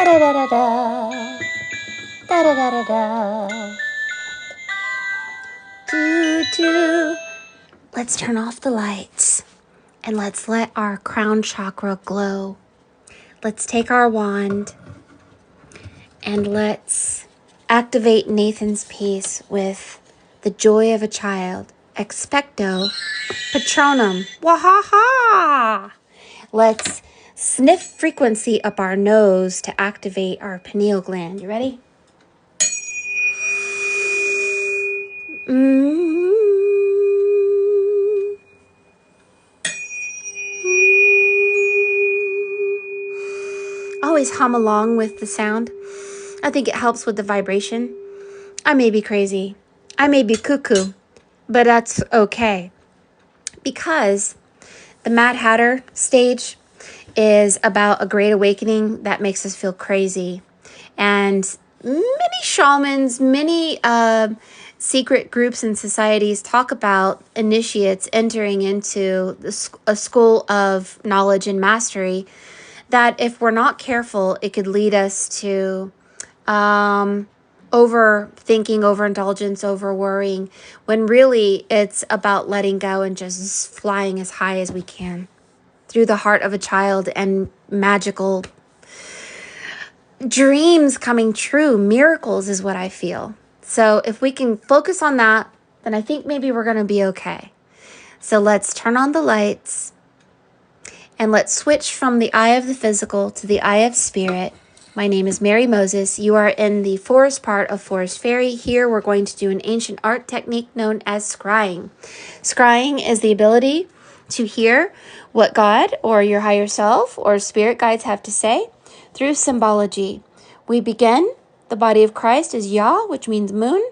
Da da da da da. Da da da da da. Do do. Let's turn off the lights and let's let our crown chakra glow. Let's take our wand and let's activate Nathan's piece with the joy of a child. Expecto Patronum. Wahaha! Let's sniff frequency up our nose to activate our pineal gland. You ready? Always hum along with the sound. I think it helps with the vibration. I may be crazy. I may be cuckoo, but that's okay. Because the Mad Hatter stage is about a great awakening that makes us feel crazy. And many shamans, many secret groups and societies talk about initiates entering into a school of knowledge and mastery that if we're not careful, it could lead us to overthinking, overindulgence, over worrying, when really it's about letting go and just flying as high as we can through the heart of a child and magical dreams coming true. Miracles is what I feel. So if we can focus on that, then I think maybe we're going to be okay. So let's turn on the lights and let's switch from the eye of the physical to the eye of spirit. My name is Mary Moses. You are in the forest part of Forest Fairy. Here we're going to do an ancient art technique known as scrying. Scrying is the ability to hear what God or your higher self or spirit guides have to say through symbology. We begin, the body of Christ is Yah, which means moon,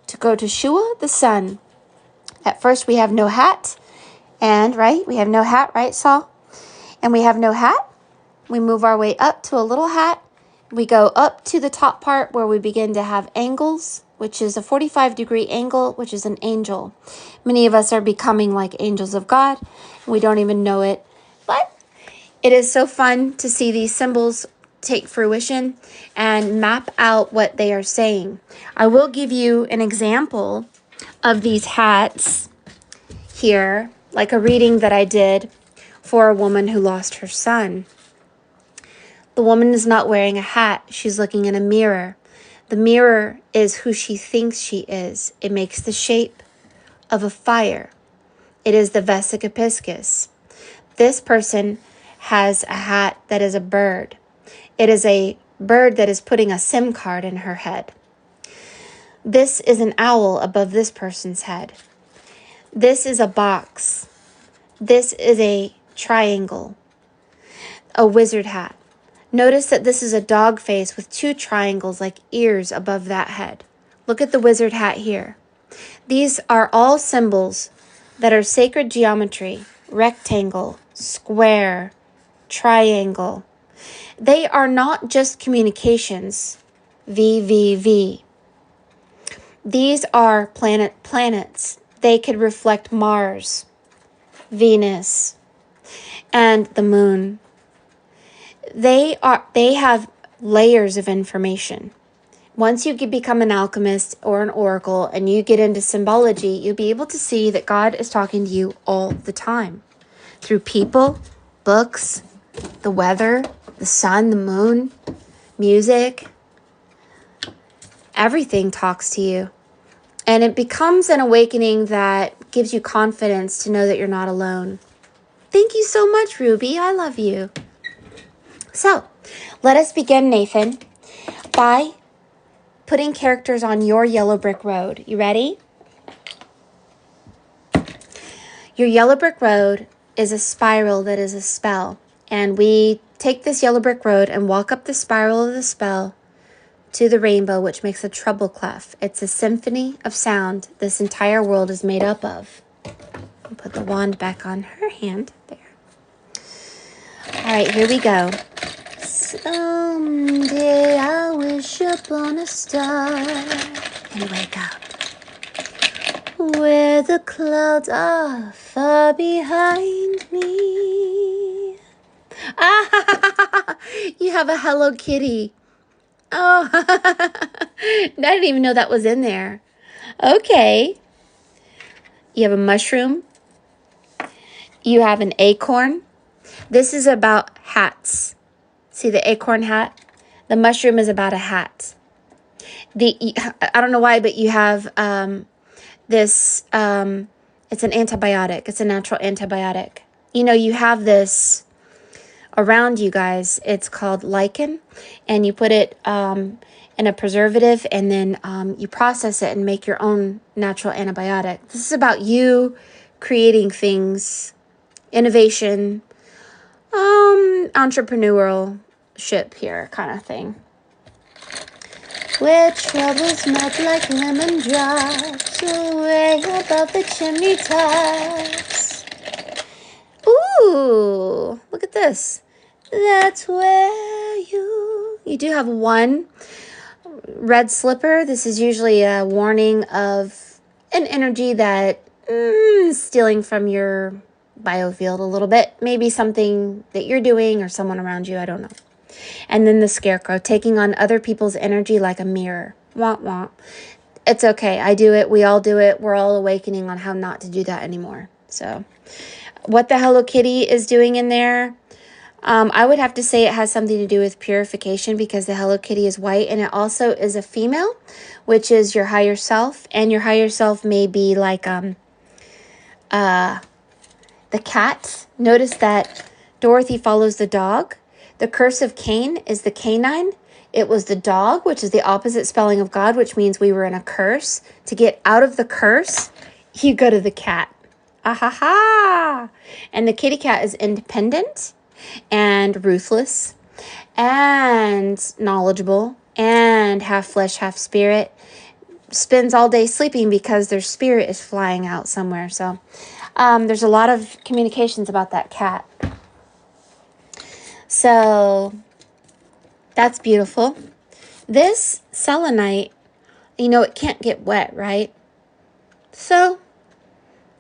to go to Shua, the sun. At first we have no hat, and we have no hat, right, Saul? And we have no hat. We move our way up to a little hat. We go up to the top part where we begin to have angles, which is a 45-degree angle, which is an angel. Many of us are becoming like angels of God. We don't even know it. But it is so fun to see these symbols take fruition and map out what they are saying. I will give you an example of these hats here, like a reading that I did for a woman who lost her son. The woman is not wearing a hat. She's looking in a mirror. The mirror is who she thinks she is. It makes the shape of a fire. It is the Vesica Piscis. This person has a hat that is a bird. It is a bird that is putting a SIM card in her head. This is an owl above this person's head. This is a box. This is a triangle, a wizard hat. Notice that this is a dog face with two triangles like ears above that head. Look at the wizard hat here. These are all symbols that are sacred geometry: rectangle, square, triangle. They are not just communications, VVV. These are planets. They could reflect Mars, Venus, and the moon. They have layers of information. Once you become an alchemist or an oracle and you get into symbology, you'll be able to see that God is talking to you all the time through people, books, the weather, the sun, the moon, music. Everything talks to you. And it becomes an awakening that gives you confidence to know that you're not alone. Thank you so much, Ruby. I love you. So, let us begin, Nathan, by putting characters on your yellow brick road. You ready? Your yellow brick road is a spiral that is a spell. And we take this yellow brick road and walk up the spiral of the spell to the rainbow, which makes a treble clef. It's a symphony of sound this entire world is made up of. I'll put the wand back on her hand there. All right, here we go. Someday I wish upon a star and wake up where the clouds are far behind me. Ah, you have a Hello Kitty Oh, I didn't even know that was in there. Okay. You have a mushroom. You have an acorn. This is about hats. See the acorn hat? The mushroom is about a hat. I don't know why, but you have this, it's an antibiotic. It's a natural antibiotic. You know, you have this around you guys. It's called lichen, and you put it in a preservative, and then you process it and make your own natural antibiotic. This is about you creating things, innovation, entrepreneurship here kind of thing. Where troubles melt like lemon drops away above the chimney tops. Ooh, look at this. That's where you do have one red slipper. This is usually a warning of an energy that is stealing from your biofield a little bit. Maybe something that you're doing or someone around you, I don't know. And then the scarecrow, taking on other people's energy like a mirror. Womp womp. It's okay. I do it. We all do it. We're all awakening on how not to do that anymore. So what the Hello Kitty is doing in there, I would have to say it has something to do with purification, because the Hello Kitty is white, and it also is a female, which is your higher self. And your higher self may be like the cat. Notice that Dorothy follows the dog. The curse of Cain is the canine. It was the dog, which is the opposite spelling of God, which means we were in a curse. To get out of the curse, you go to the cat. Ah-ha-ha! And the kitty cat is independent and ruthless and knowledgeable and half flesh, half spirit. Spends all day sleeping because their spirit is flying out somewhere. So there's a lot of communications about that cat. So that's beautiful. This selenite, you know, it can't get wet, right? So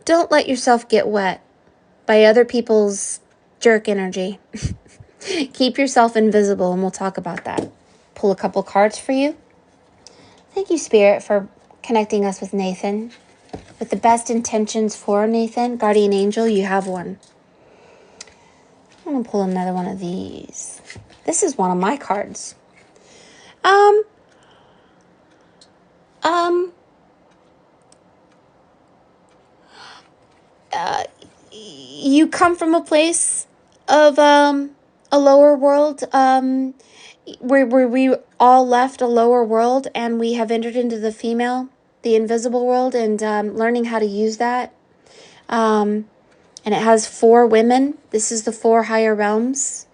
don't let yourself get wet by other people's jerk energy. Keep yourself invisible, and we'll talk about that. Pull a couple cards for you. Thank you, Spirit, for connecting us with Nathan. With the best intentions for Nathan. Guardian Angel, you have one. I'm going to pull another one of these. This is one of my cards. You come from a place of a lower world, where we all left a lower world, and we have entered into the invisible world, and learning how to use that. And it has 4 women. This is the 4 higher realms.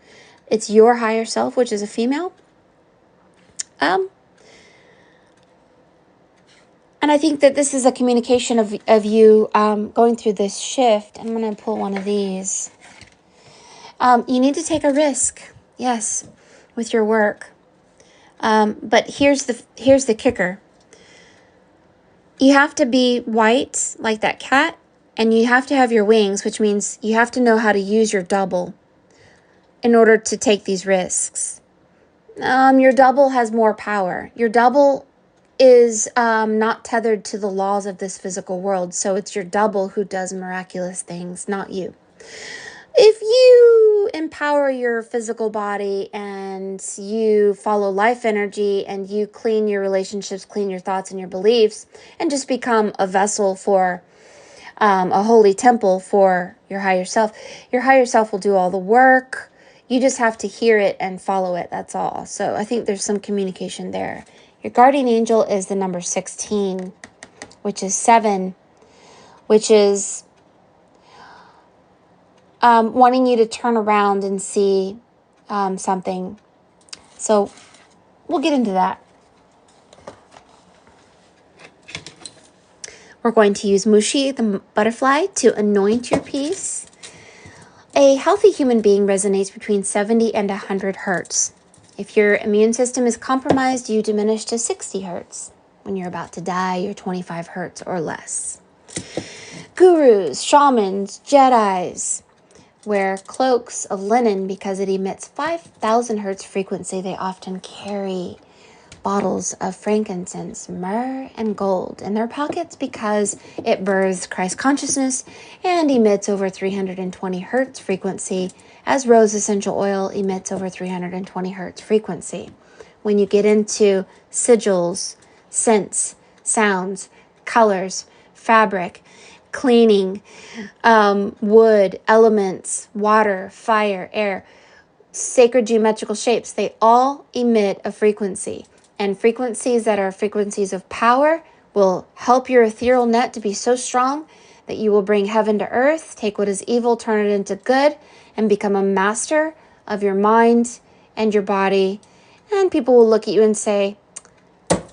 It's your higher self, which is a female. And I think that this is a communication of you going through this shift. I'm going to pull one of these. You need to take a risk, yes, with your work. But here's the kicker. You have to be white like that cat, and you have to have your wings, which means you have to know how to use your double in order to take these risks. Your double has more power. Your double is not tethered to the laws of this physical world, so it's your double who does miraculous things, not you. If you empower your physical body and you follow life energy and you clean your relationships, clean your thoughts and your beliefs, and just become a vessel for a holy temple for your higher self will do all the work. You just have to hear it and follow it. That's all. So I think there's some communication there. Your guardian angel is the number 16, which is 7, which is wanting you to turn around and see something. So we'll get into that. We're going to use Mushi, the butterfly, to anoint your piece. A healthy human being resonates between 70 and 100 hertz. If your immune system is compromised, you diminish to 60 hertz. When you're about to die, you're 25 hertz or less. Gurus, shamans, Jedis wear cloaks of linen because it emits 5,000 hertz frequency. They often carry bottles of frankincense, myrrh, and gold in their pockets because it births Christ consciousness and emits over 320 hertz frequency, as rose essential oil emits over 320 hertz frequency. When you get into sigils, scents, sounds, colors, fabric, cleaning, wood, elements, water, fire, air, sacred geometrical shapes, they all emit a frequency. And frequencies that are frequencies of power will help your ethereal net to be so strong that you will bring heaven to earth, take what is evil, turn it into good, and become a master of your mind and your body. And people will look at you and say,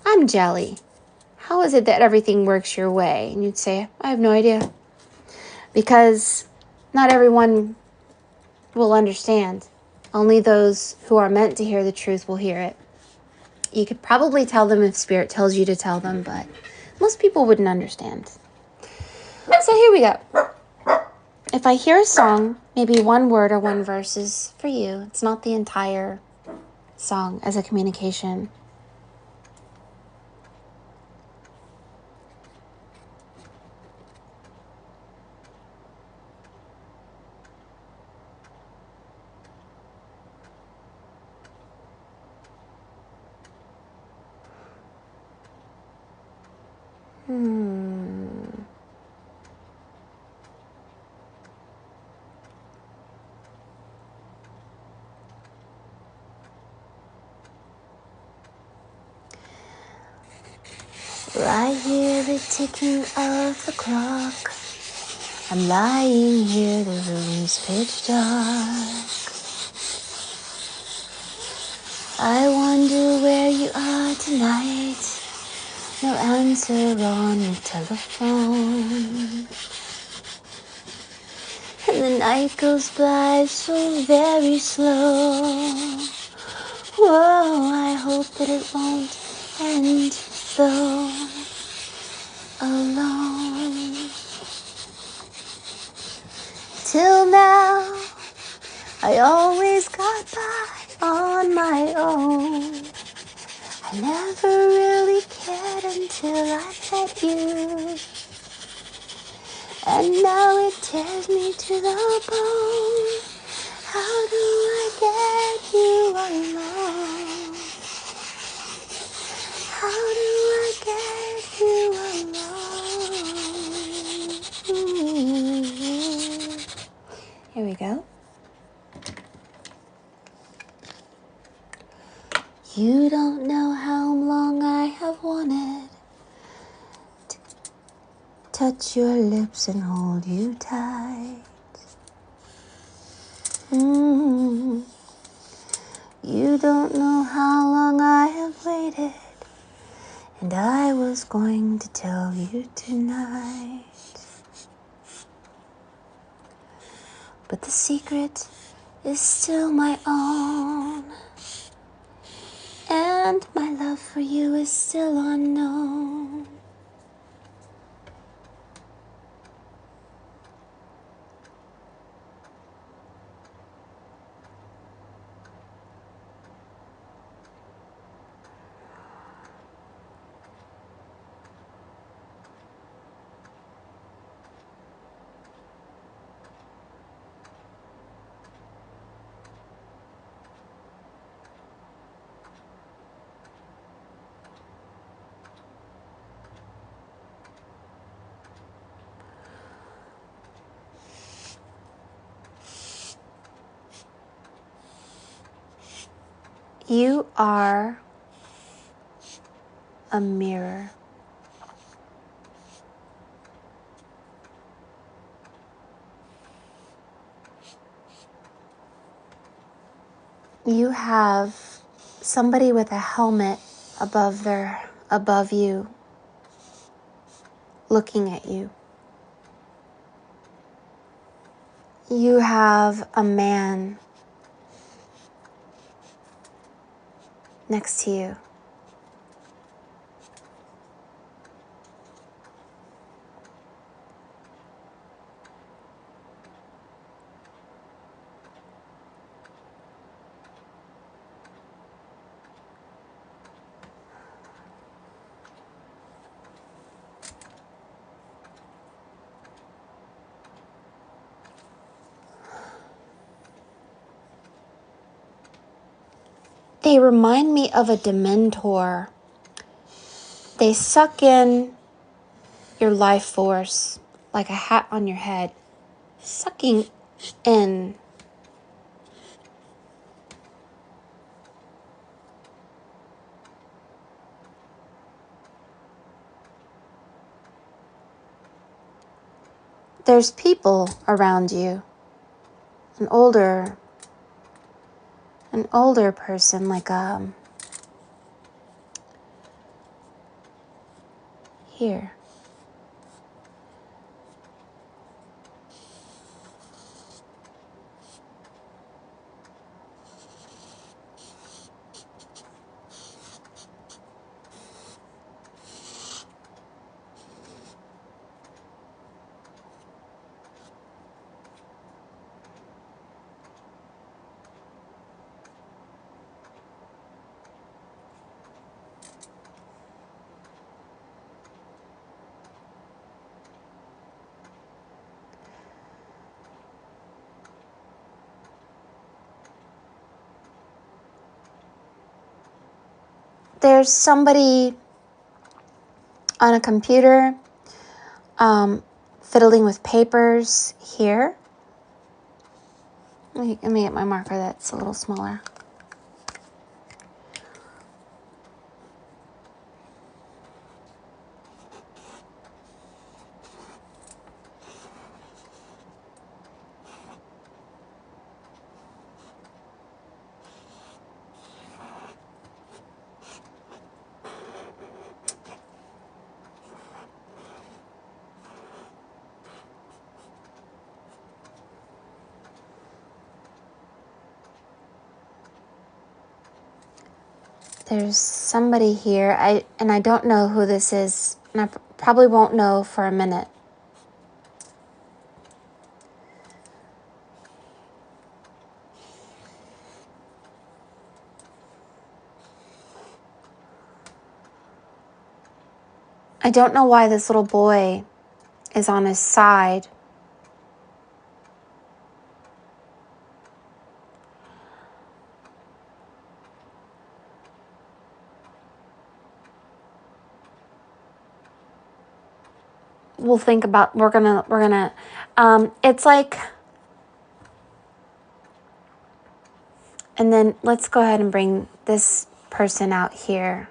I'm jelly. How is it that everything works your way? And you'd say, I have no idea. Because not everyone will understand. Only those who are meant to hear the truth will hear it. You could probably tell them if Spirit tells you to tell them, but most people wouldn't understand. So here we go. If I hear a song, maybe one word or one verse is for you. It's not the entire song as a communication. I hear the ticking of the clock. I'm lying here, the room's pitch dark. I wonder where you are tonight. No answer on the telephone. And the night goes by so very slow. Whoa, I hope that it won't end though. Alone. Till now, I always got by on my own. I never really cared until I met you. And now it tears me to the bone. How do I get you alone? How do I get you alone? Here we go. You don't know how long I have wanted to touch your lips and hold you tight. You don't know how long I have waited, and I was going to tell you tonight. But the secret is still my own, and my love for you is still unknown. You are a mirror. You have somebody with a helmet above you, looking at you. You have a man next to you. they remind me of a Dementor. They suck in your life force like a hat on your head, sucking in. There's people around you, an older person, like here. There's somebody on a computer fiddling with papers here. Let me get my marker that's a little smaller. There's somebody here, I don't know who this is, and I probably won't know for a minute. I don't know why this little boy is on his side. We'll think about, we're gonna, it's like, and then let's go ahead and bring this person out here.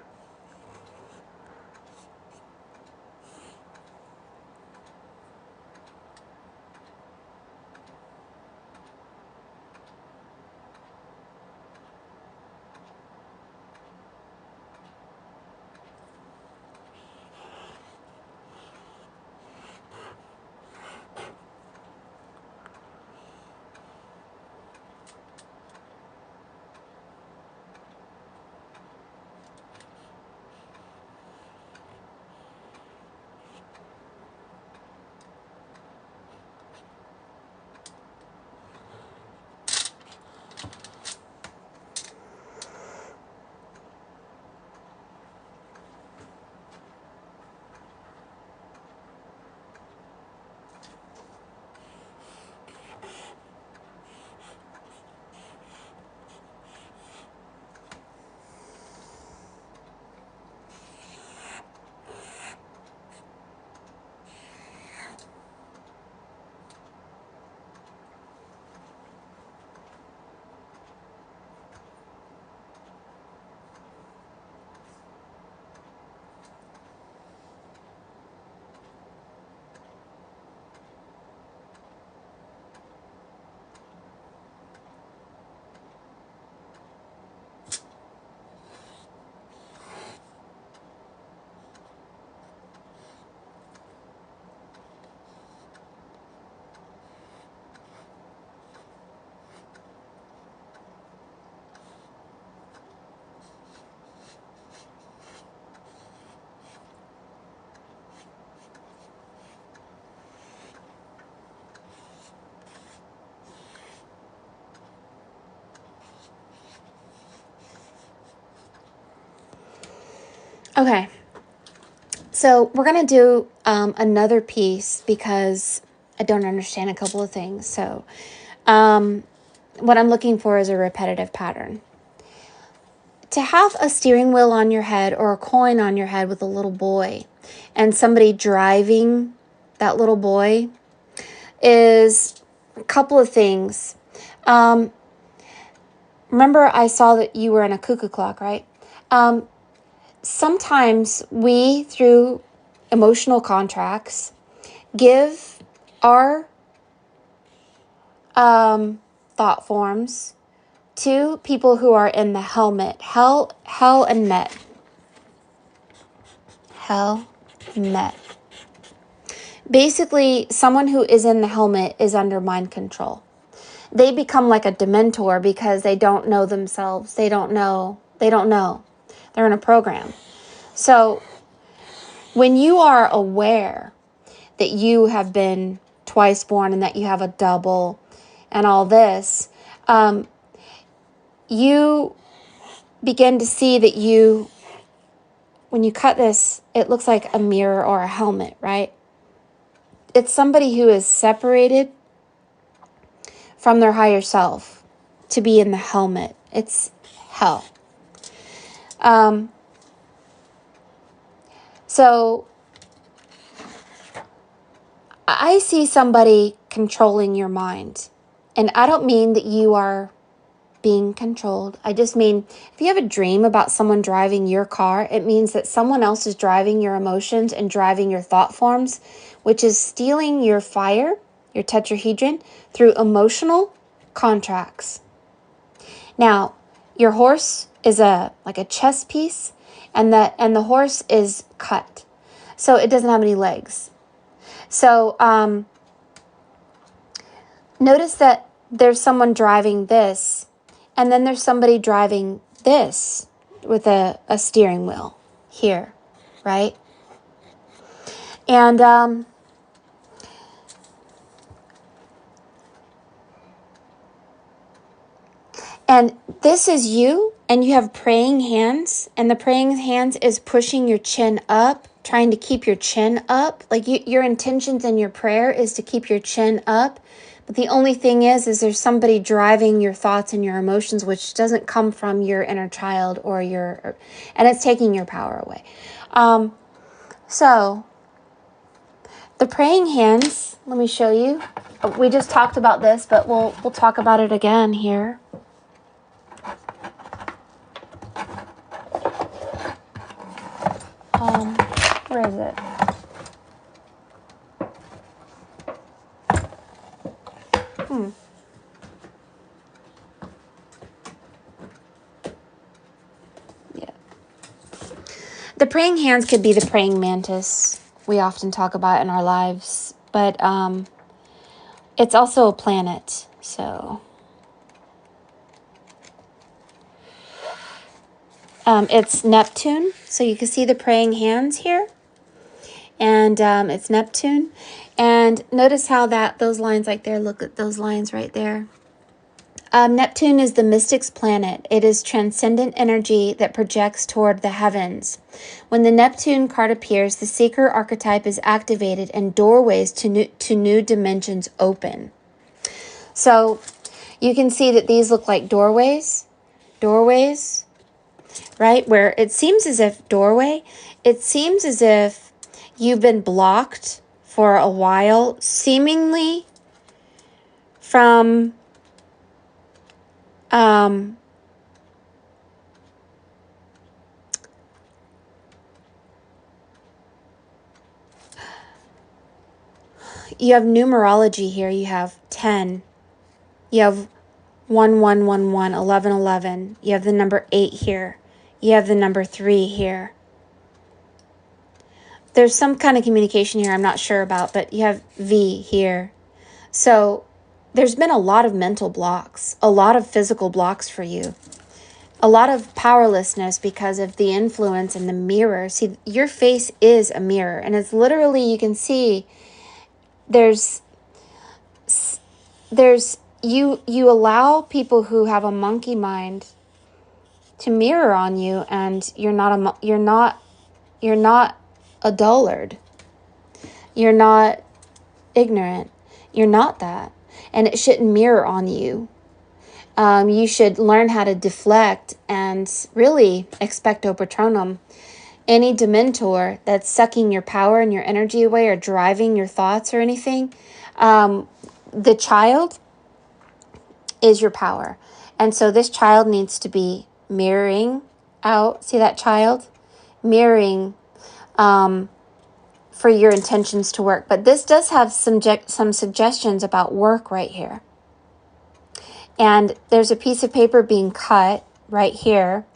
Okay, so we're going to do another piece because I don't understand a couple of things. So what I'm looking for is a repetitive pattern. to have a steering wheel on your head or a coin on your head with a little boy and somebody driving that little boy is a couple of things. Remember I saw that you were in a cuckoo clock, right? Sometimes we, through emotional contracts, give our thought forms to people who are in the helmet. Hell and Met. Hell and Met. Basically, someone who is in the helmet is under mind control. They become like a dementor because they don't know themselves. They don't know. They're in a program. So when you are aware that you have been twice born and that you have a double and all this, you begin to see that when you cut this, it looks like a mirror or a helmet, right? It's somebody who is separated from their higher self to be in the helmet. It's hell. So I see somebody controlling your mind. And I don't mean that you are being controlled. I just mean if you have a dream about someone driving your car, it means that someone else is driving your emotions and driving your thought forms, which is stealing your fire, your tetrahedron, through emotional contracts. Now, your horse is like a chess piece, and the horse is cut, so it doesn't have any legs. So notice that there's someone driving this, and then there's somebody driving this with a steering wheel here, right? And this is you, and you have praying hands, and the praying hands is pushing your chin up, trying to keep your chin up. Like your intentions in your prayer is to keep your chin up. But the only thing is there's somebody driving your thoughts and your emotions, which doesn't come from your inner child and it's taking your power away. So the praying hands, let me show you. We just talked about this, but we'll talk about it again here. Where is it? Yeah. The praying hands could be the praying mantis we often talk about in our lives, but it's also a planet, so it's Neptune. So you can see the praying hands here. And it's Neptune. And notice how those lines right there, look at those lines right there. Neptune is the mystic's planet. It is transcendent energy that projects toward the heavens. When the Neptune card appears, the seeker archetype is activated and doorways to new dimensions open. So you can see that these look like doorways, right? Where it seems as if you've been blocked for a while, seemingly from you have numerology here. You have 10. You have 1111, 1111. You have the number 8 here. You have the number 3 here. There's some kind of communication here I'm not sure about, but you have V here. So there's been a lot of mental blocks, a lot of physical blocks for you, a lot of powerlessness because of the influence in the mirror. See, your face is a mirror, and it's literally, you can see you allow people who have a monkey mind to mirror on you, and you're not a dullard. You're not ignorant. You're not that. And it shouldn't mirror on you. You should learn how to deflect and really expecto patronum. Any dementor that's sucking your power and your energy away or driving your thoughts or anything, the child is your power. And so this child needs to be mirroring out. See that child? Mirroring for your intentions to work. But this does have some suggestions about work right here. And there's a piece of paper being cut right here.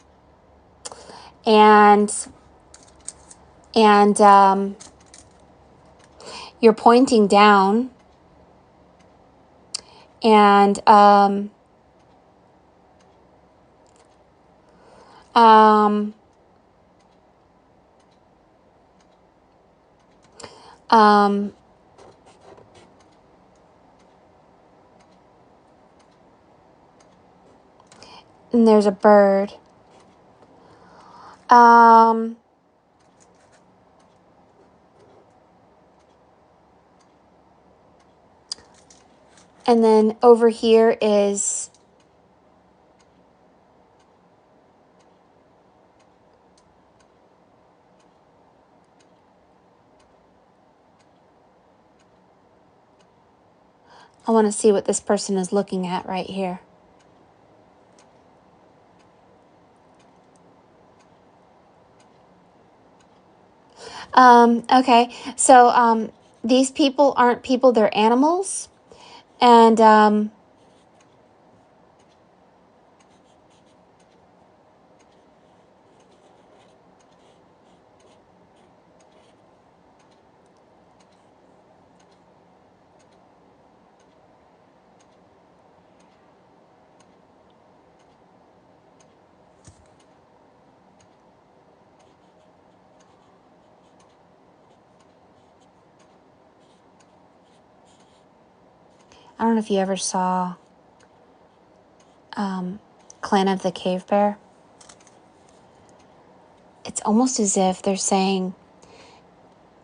And you're pointing down. And and there's a bird. And then over here is I want to see what this person is looking at right here. Okay, so these people aren't people, they're animals. And I don't know if you ever saw Clan of the Cave Bear. It's almost as if they're saying,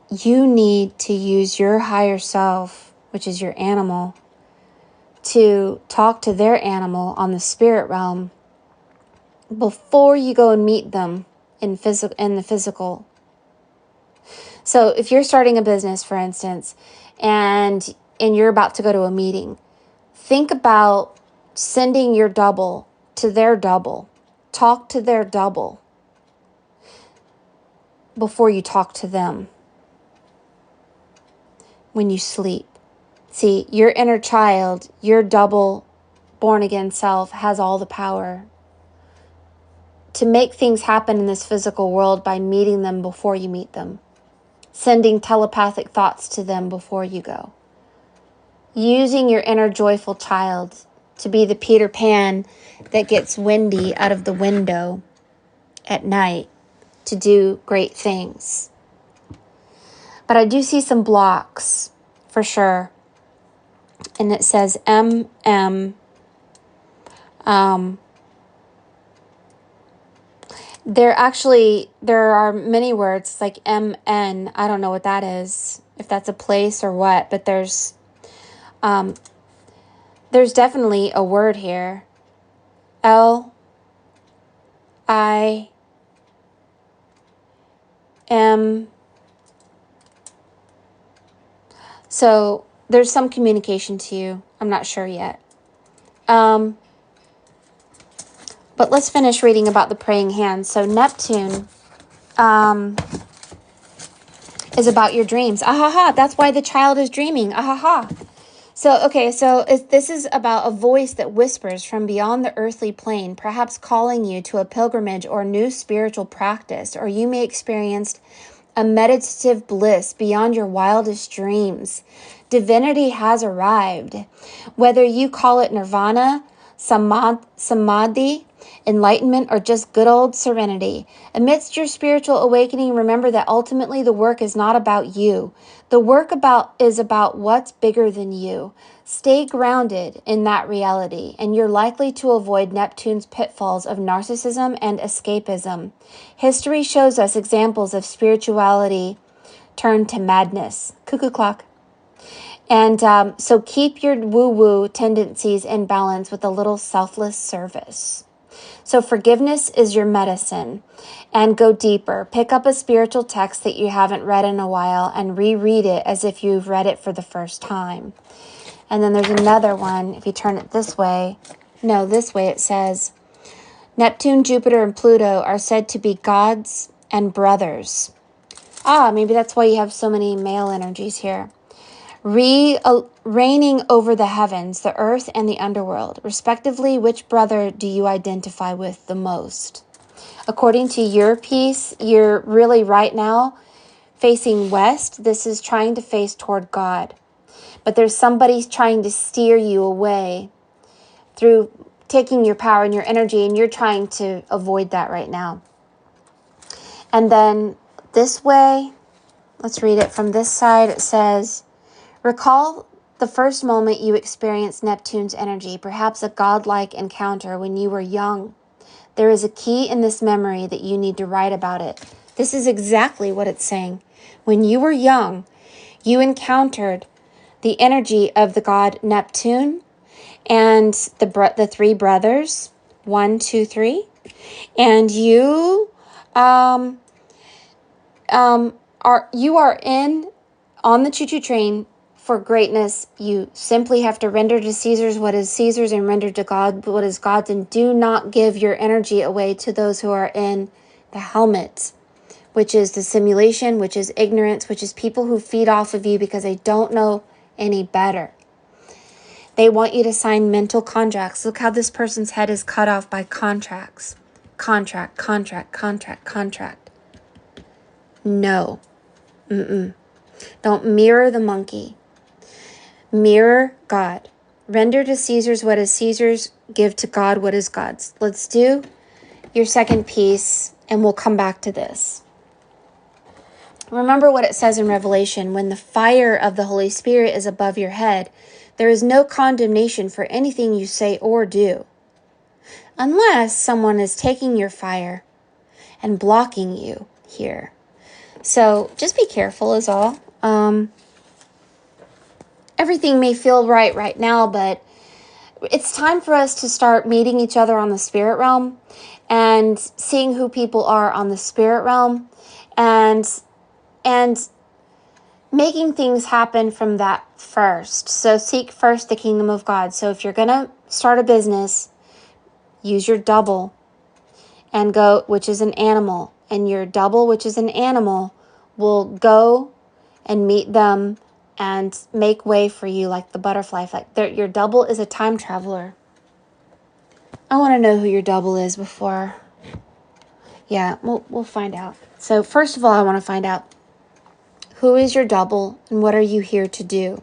you need to use your higher self, which is your animal, to talk to their animal on the spirit realm before you go and meet them in the physical. So if you're starting a business, for instance, and you're about to go to a meeting, think about sending your double to their double. Talk to their double before you talk to them when you sleep. See, your inner child, your double born again self has all the power to make things happen in this physical world by meeting them before you meet them. Sending telepathic thoughts to them before you go. Using your inner joyful child to be the Peter Pan that gets Wendy out of the window at night to do great things. But I do see some blocks for sure. And it says MM. There are many words like MN. I don't know what that is, if that's a place or what, but there's definitely a word here. L-I-M. So there's some communication to you. I'm not sure yet. But let's finish reading about the praying hands. So Neptune is about your dreams. Ahaha, that's why the child is dreaming. Ahaha. So, okay, so this is about a voice that whispers from beyond the earthly plane, perhaps calling you to a pilgrimage or new spiritual practice, or you may experience a meditative bliss beyond your wildest dreams. Divinity has arrived. Whether you call it nirvana, samadhi, enlightenment, or just good old serenity. Amidst your spiritual awakening, remember that ultimately the work is not about you. The work is about what's bigger than you. Stay grounded in that reality, and you're likely to avoid Neptune's pitfalls of narcissism and escapism. History shows us examples of spirituality turned to madness. Cuckoo clock. And so keep your woo-woo tendencies in balance with a little selfless service. So forgiveness is your medicine. And go deeper. Pick up a spiritual text that you haven't read in a while and reread it as if you've read it for the first time. And then there's another one. If you turn it this way, it says, Neptune, Jupiter, and Pluto are said to be gods and brothers. Maybe that's why you have so many male energies here. Reigning over the heavens, the earth, and the underworld. Respectively, which brother do you identify with the most? According to your piece, you're really right now facing west. This is trying to face toward God. But there's somebody trying to steer you away through taking your power and your energy, and you're trying to avoid that right now. And then this way, let's read it from this side. It says, recall the first moment you experienced Neptune's energy, perhaps a godlike encounter when you were young. There is a key in this memory that you need to write about it. This is exactly what it's saying. When you were young, you encountered the energy of the god Neptune and the three brothers, 1, 2, 3, and you are on the choo-choo train for greatness. You simply have to render to Caesar's what is Caesar's and render to God what is God's, and do not give your energy away to those who are in the helmet, which is the simulation, which is ignorance, which is people who feed off of you because they don't know any better. They want you to sign mental contracts. Look how this person's head is cut off by contracts. Contract. No. Don't mirror the monkey. Mirror God. Render to Caesar's what is Caesar's. Give to God what is God's. Let's do your second piece, and we'll come back to this. Remember what it says in Revelation. When the fire of the Holy Spirit is above your head, there is no condemnation for anything you say or do, unless someone is taking your fire and blocking you here. So just be careful is all. Everything may feel right now, but it's time for us to start meeting each other on the spirit realm and seeing who people are on the spirit realm and making things happen from that first. So seek first the kingdom of God. So if you're going to start a business, use your double and go, which is an animal, and your double, which is an animal, will go and meet them and make way for you like the butterfly effect. Your double is a time traveler. I want to know who your double is before. Yeah, we'll find out. So first of all, I want to find out who is your double and what are you here to do?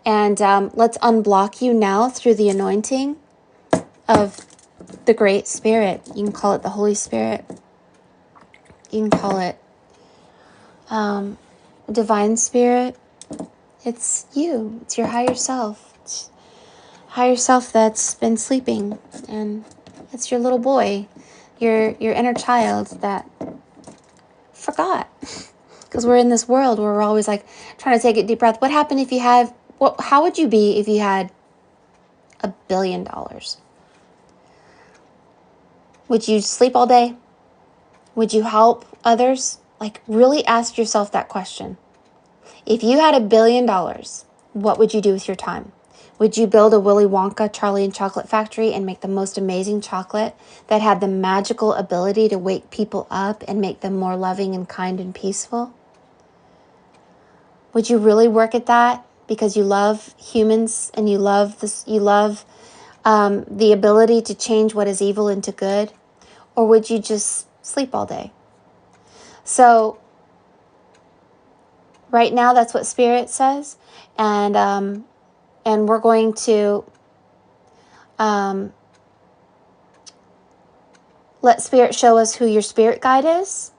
And let's unblock you now through the anointing of the Great Spirit. You can call it the Holy Spirit. You can call it Divine Spirit. It's you. It's your higher self. It's higher self that's been sleeping. And it's your little boy, your inner child that forgot. Because we're in this world where we're always like trying to take a deep breath. What happened if you had, how would you be if you had $1 billion? Would you sleep all day? Would you help others? Like, really ask yourself that question. If you had $1 billion, what would you do with your time? Would you build a Willy Wonka, Charlie and Chocolate Factory and make the most amazing chocolate that had the magical ability to wake people up and make them more loving and kind and peaceful? Would you really work at that because you love humans and you love this? You love the ability to change what is evil into good, or would you just sleep all day? So right now, that's what Spirit says, and we're going to let Spirit show us who your spirit guide is,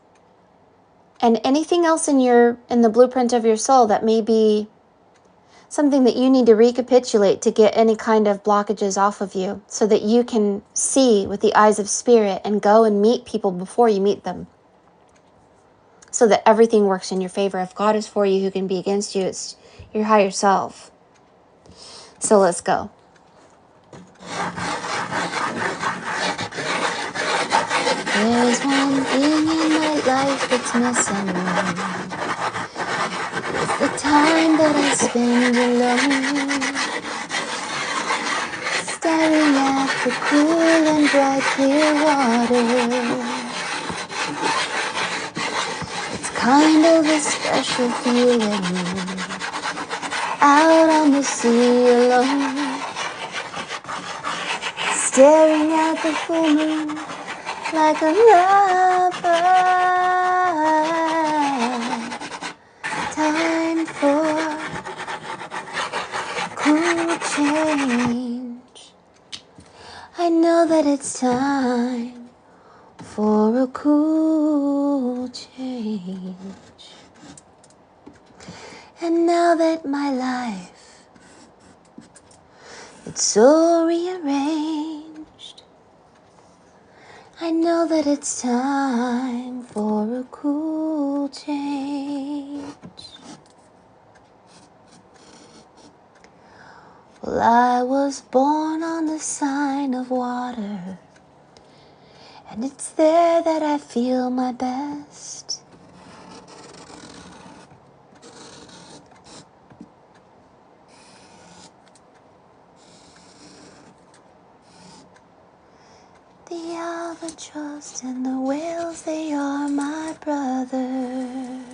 and anything else in the blueprint of your soul that may be something that you need to recapitulate to get any kind of blockages off of you, so that you can see with the eyes of Spirit and go and meet people before you meet them, so that everything works in your favor. If God is for you, who can be against you? your higher self. So let's go. There's one thing in my life that's missing. It's the time that I spend alone, staring at the cool and bright clear water. It's kind of a special feeling, out on the sea alone, staring at the full moon like a lover. Time for cool change. I know that it's time for a cool change. And now that my life, it's so rearranged, I know that it's time for a cool change. Well, I was born on the sign of water, and it's there that I feel my best. The albatross and the whales, they are my brothers.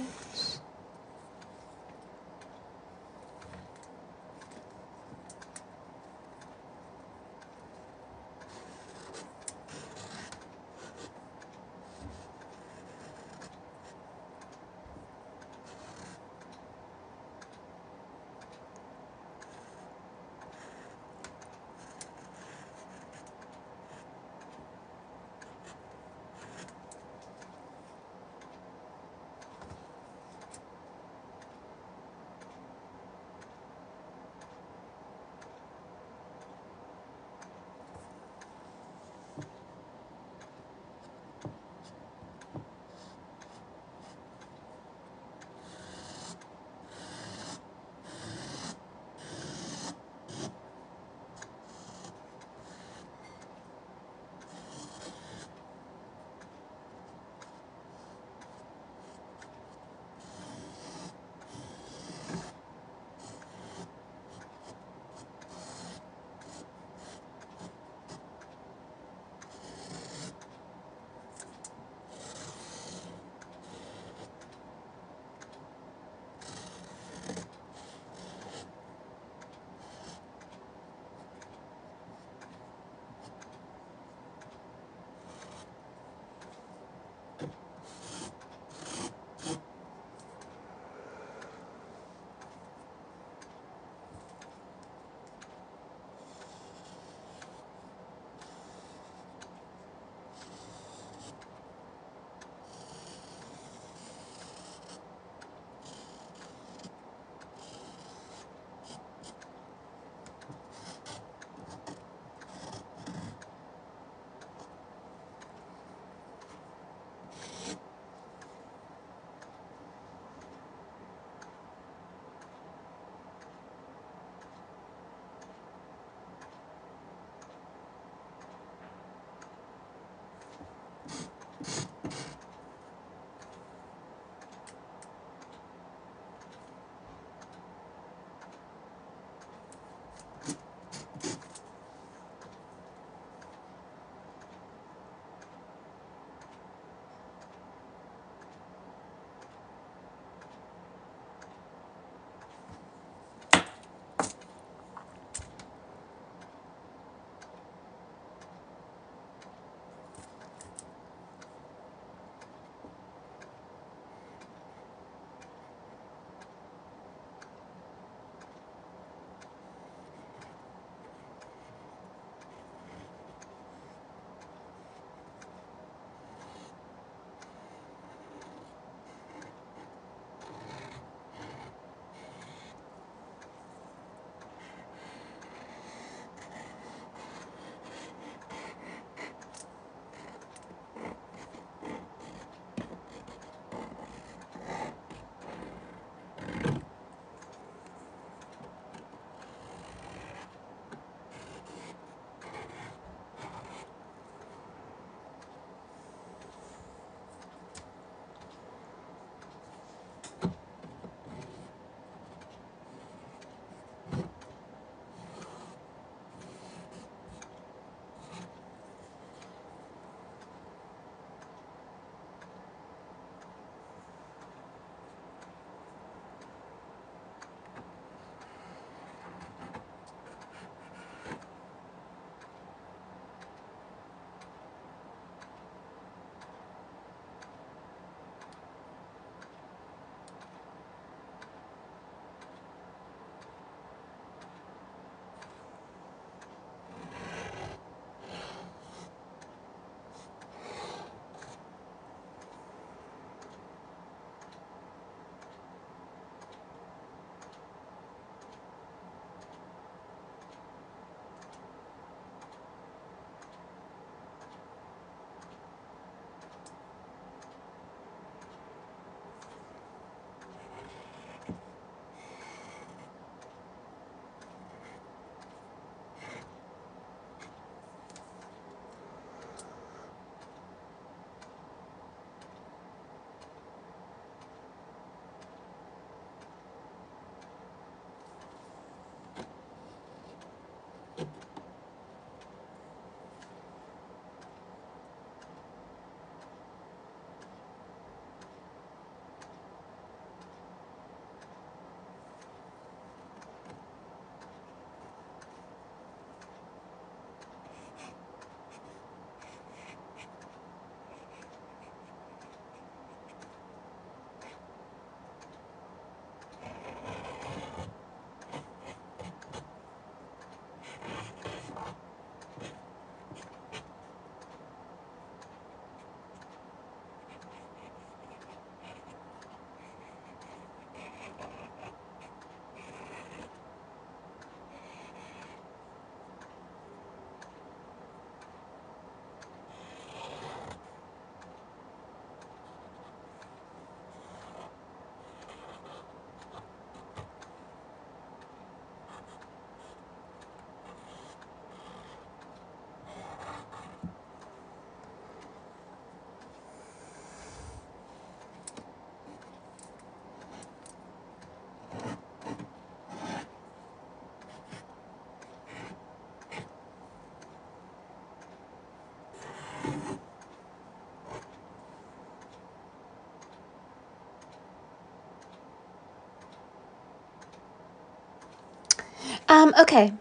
Okay.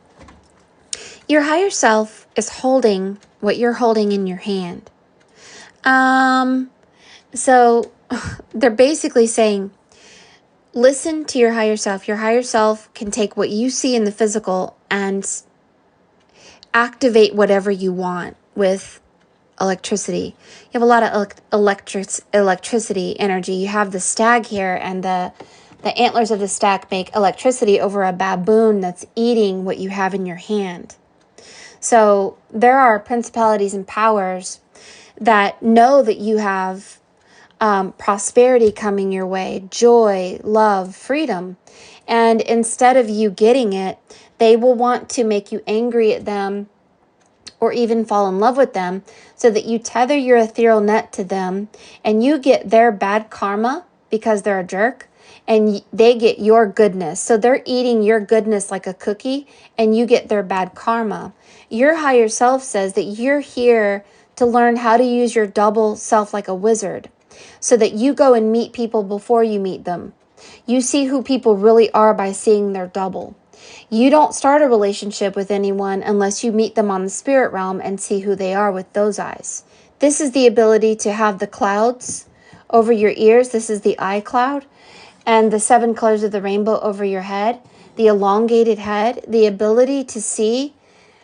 Your higher self is holding what you're holding in your hand. So they're basically saying, listen to your higher self. Your higher self can take what you see in the physical and activate whatever you want with electricity. You have a lot of electricity energy. You have the stag here, and the antlers of the stag make electricity over a baboon that's eating what you have in your hand. So there are principalities and powers that know that you have prosperity coming your way, joy, love, freedom. And instead of you getting it, they will want to make you angry at them or even fall in love with them, so that you tether your ethereal net to them and you get their bad karma because they're a jerk, and they get your goodness. So they're eating your goodness like a cookie, and you get their bad karma. Your higher self says that you're here to learn how to use your double self like a wizard, so that you go and meet people before you meet them. You see who people really are by seeing their double. You don't start a relationship with anyone unless you meet them on the spirit realm and see who they are with those eyes. This is the ability to have the clouds over your ears. This is the eye cloud. And the 7 colors of the rainbow over your head. The elongated head. The ability to see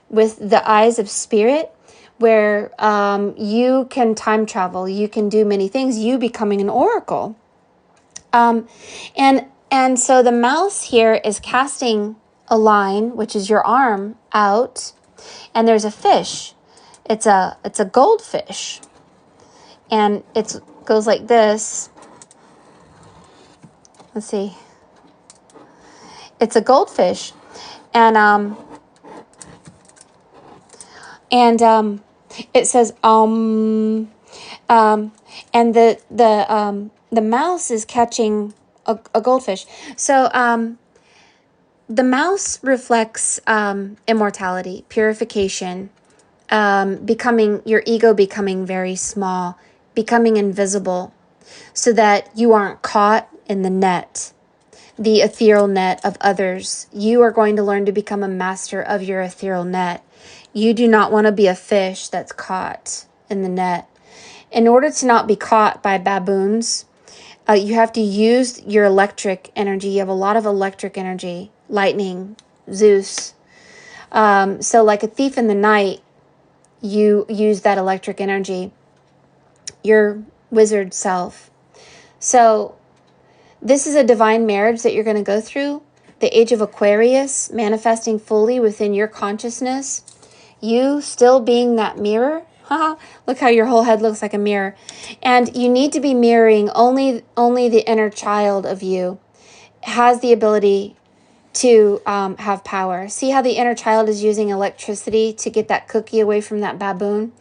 with the eyes of spirit, where you can time travel. You can do many things. You becoming an oracle. And so the mouse here is casting a line, which is your arm, out, and there's a fish. It's a goldfish, and it goes like this. Let's see. It's a goldfish, and it says and the mouse is catching a goldfish. So the mouse reflects immortality, purification, becoming your ego becoming very small, becoming invisible, so that you aren't caught in the net, the ethereal net of others. You are going to learn to become a master of your ethereal net. You do not want to be a fish that's caught in the net. In order to not be caught by baboons, you have to use your electric energy. You have a lot of electric energy, lightning, Zeus. So like a thief in the night, you use that electric energy, your wizard self. So this is a divine marriage that you're going to go through. The age of Aquarius, manifesting fully within your consciousness. You still being that mirror. Look how your whole head looks like a mirror. And you need to be mirroring only the inner child of you has the ability to have power. See how the inner child is using electricity to get that cookie away from that baboon?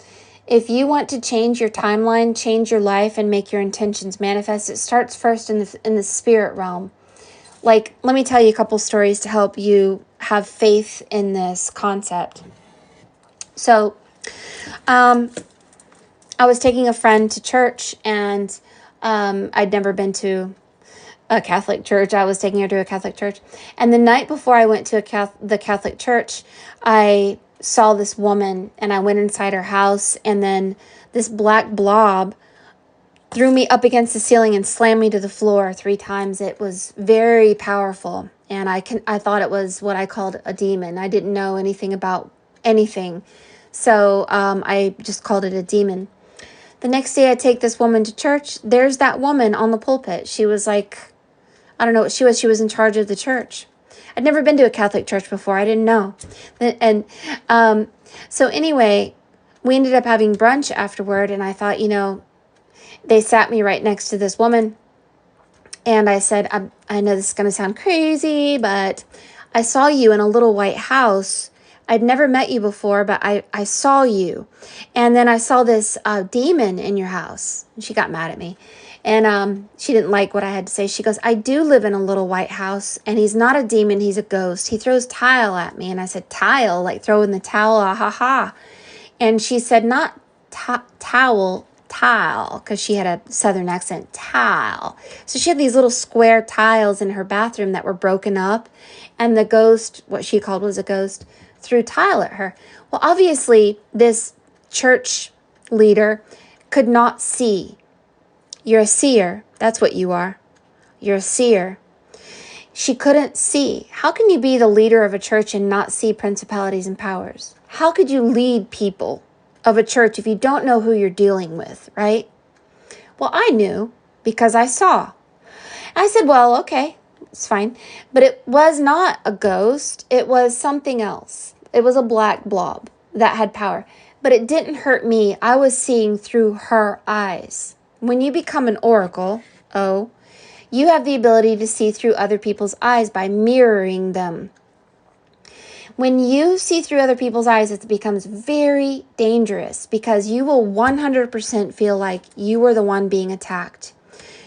If you want to change your timeline, change your life, and make your intentions manifest, it starts first in the spirit realm. Like, let me tell you a couple stories to help you have faith in this concept. So, I was taking a friend to church, and I'd never been to a Catholic church. I was taking her to a Catholic church. And the night before I went to the Catholic church, I saw this woman, and I went inside her house, and then this black blob threw me up against the ceiling and slammed me to the floor 3 times. It was very powerful, and I thought it was what I called a demon. I didn't know anything about anything, so I just called it a demon. The next day I take this woman to church. There's that woman on the pulpit. She was like, I don't know what she was. She was in charge of the church. I'd never been to a Catholic church before. I didn't know. And so anyway, we ended up having brunch afterward, and I thought, they sat me right next to this woman, and I said, I know this is going to sound crazy, but I saw you in a little white house. I'd never met you before, but I saw you. And then I saw this demon in your house. And she got mad at me. And she didn't like what I had to say. She goes, I do live in a little white house, and he's not a demon, he's a ghost. He throws tile at me. And I said, tile? Like throwing the towel? Ah, ha, ha. And she said, not towel, tile, because she had a southern accent, tile. So she had these little square tiles in her bathroom that were broken up, and the ghost, what she called was a ghost, threw tile at her. Well, obviously, this church leader could not see. You're a seer. That's what you are. You're a seer. She couldn't see. How can you be the leader of a church and not see principalities and powers? How could you lead people of a church if you don't know who you're dealing with, right? Well, I knew because I saw. I said, well, okay, it's fine. But it was not a ghost. It was something else. It was a black blob that had power. But it didn't hurt me. I was seeing through her eyes. When you become an oracle, you have the ability to see through other people's eyes by mirroring them. When you see through other people's eyes, it becomes very dangerous because you will 100% feel like you are the one being attacked.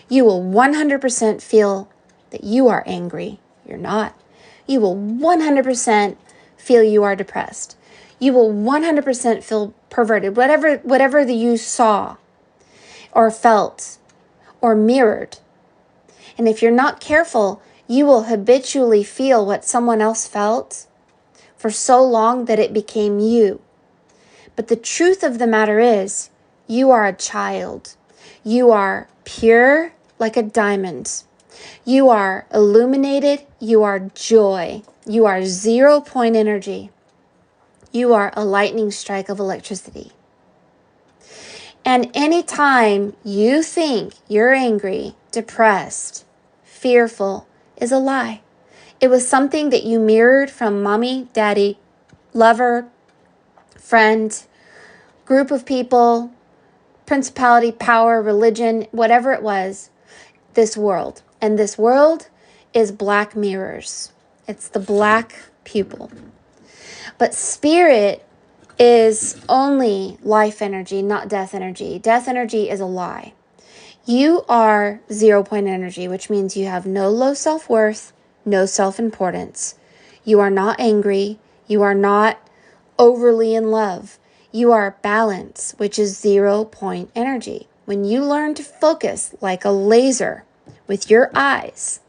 You will 100% feel that you are angry. You're not. You will 100% feel you are depressed. You will 100% feel perverted. Whatever that you saw or felt or mirrored. And if you're not careful, you will habitually feel what someone else felt for so long that it became you. But the truth of the matter is, you are a child. You are pure like a diamond. You are illuminated. You are joy. You are 0-point energy. You are a lightning strike of electricity. And anytime you think you're angry, depressed, fearful, is a lie. It was something that you mirrored from mommy, daddy, lover, friend, group of people, principality, power, religion, whatever it was, this world. And this world is black mirrors. It's the black pupil. But spirit is only life energy, not death energy. Death energy is a lie. You are 0-point energy, which means you have no low self-worth, no self-importance. You are not angry. You are not overly in love. You are balance, which is 0-point energy. When you learn to focus like a laser with your eyes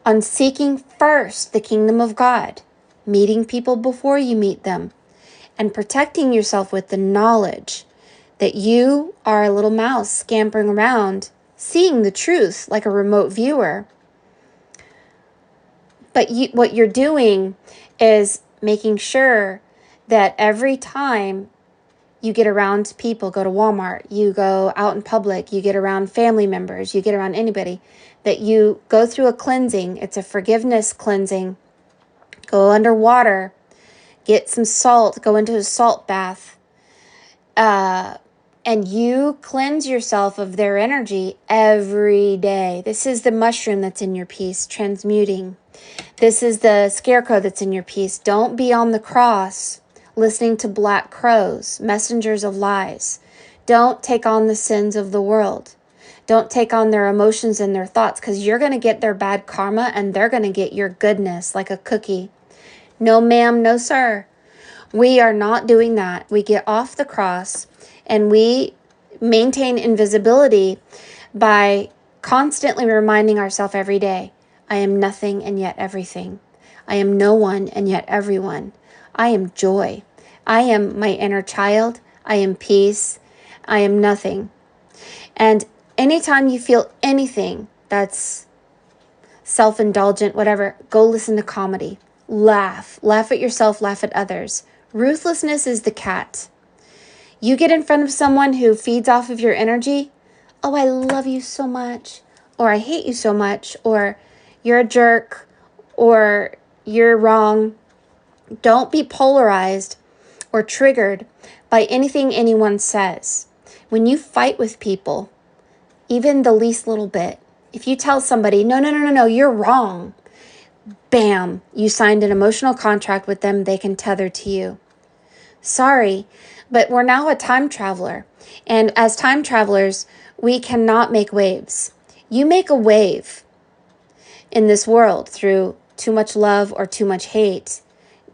on seeking first the kingdom of God, meeting people before you meet them, and protecting yourself with the knowledge that you are a little mouse scampering around, seeing the truth like a remote viewer. But what you're doing is making sure that every time you get around people, go to Walmart, you go out in public, you get around family members, you get around anybody, that you go through a cleansing. It's a forgiveness cleansing. Go underwater, get some salt, go into a salt bath, and you cleanse yourself of their energy every day. This is the mushroom that's in your piece, transmuting. This is the scarecrow that's in your piece. Don't be on the cross listening to black crows, messengers of lies. Don't take on the sins of the world. Don't take on their emotions and their thoughts, because you're going to get their bad karma and they're going to get your goodness like a cookie. No, ma'am, no, sir. We are not doing that. We get off the cross and we maintain invisibility by constantly reminding ourselves every day, I am nothing and yet everything. I am no one and yet everyone. I am joy. I am my inner child. I am peace. I am nothing. And anytime you feel anything that's self-indulgent, whatever, go listen to comedy. Laugh. Laugh at yourself, laugh at others. Ruthlessness is the cat. You get in front of someone who feeds off of your energy. Oh, I love you so much. Or I hate you so much. Or you're a jerk. Or you're wrong. Don't be polarized or triggered by anything anyone says. When you fight with people, even the least little bit, if you tell somebody, no, you're wrong, bam, you signed an emotional contract with them, they can tether to you. Sorry, but we're now a time traveler. And as time travelers, we cannot make waves. You make a wave in this world through too much love or too much hate.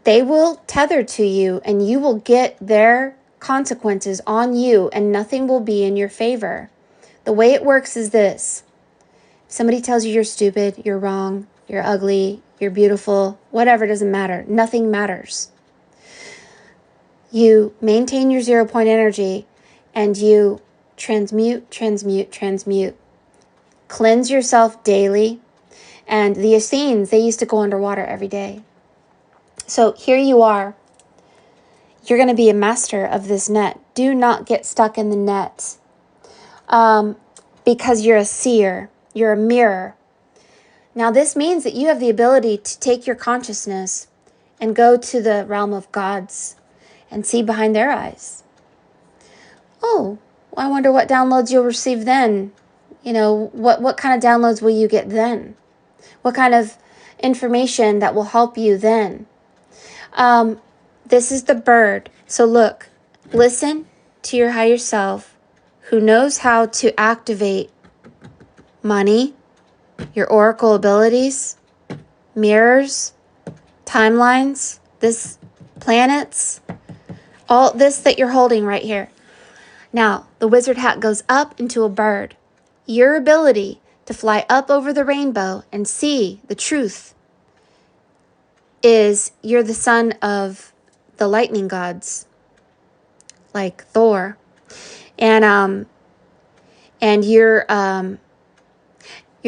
They will tether to you and you will get their consequences on you and nothing will be in your favor. The way it works is this. If somebody tells you you're stupid, you're wrong, you're ugly, you're beautiful, whatever, doesn't matter. Nothing matters. You maintain your 0 point energy and you transmute. Cleanse yourself daily. And the Essenes, they used to go underwater every day. So here you are. You're going to be a master of this net. Do not get stuck in the net because you're a seer. You're a mirror. Now this means that you have the ability to take your consciousness and go to the realm of gods and see behind their eyes. Oh, I wonder what downloads you'll receive then. You know, what kind of downloads will you get then? What kind of information that will help you then? This is the bird. So look, listen to your higher self who knows how to activate money, your oracle abilities, mirrors, timelines, this planets, all this that you're holding right here. Now, the wizard hat goes up into a bird. Your ability to fly up over the rainbow and see the truth is you're the son of the lightning gods, like Thor, and you're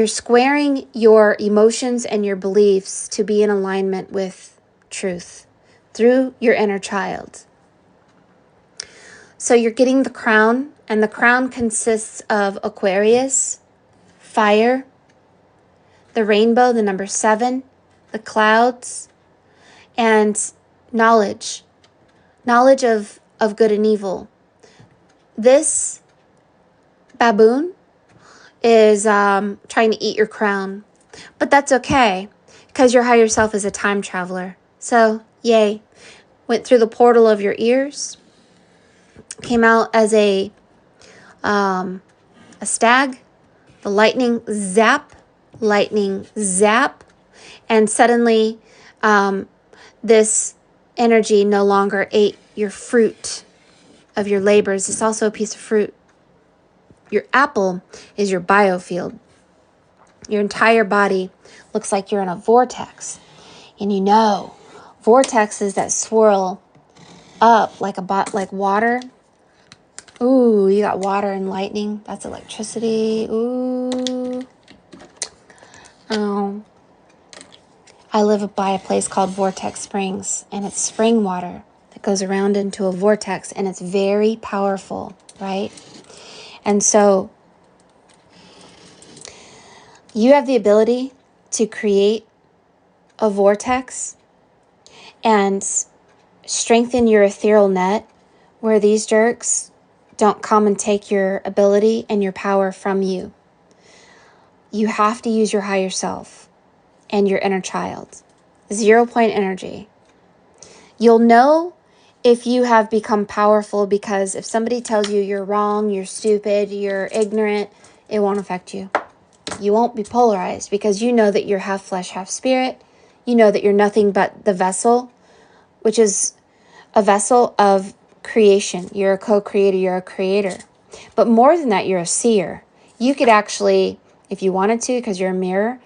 squaring your emotions and your beliefs to be in alignment with truth through your inner child. So you're getting the crown, and the crown consists of Aquarius, fire, the rainbow, the number 7, the clouds, and knowledge of good and evil. This baboon is trying to eat your crown, but that's okay because your higher self is a time traveler. So yay, went through the portal of your ears, came out as a stag, the lightning zap, and suddenly this energy no longer ate your fruit of your labors. It's also a piece of fruit. Your apple is your biofield. Your entire body looks like you're in a vortex. And you know, vortexes that swirl up like water. Ooh, you got water and lightning. That's electricity. Ooh. Oh. I live by a place called Vortex Springs, and it's spring water that goes around into a vortex, and it's very powerful, right? And so you have the ability to create a vortex and strengthen your ethereal net where these jerks don't come and take your ability and your power from you. You have to use your higher self and your inner child. 0 point energy. You'll know if you have become powerful because if somebody tells you you're wrong, you're stupid, you're ignorant, it won't affect you. You won't be polarized because you know that you're half flesh, half spirit. You know that you're nothing but the vessel, which is a vessel of creation. You're a co-creator, you're a creator. But more than that, you're a seer. You could actually, if you wanted to, because you're a mirror,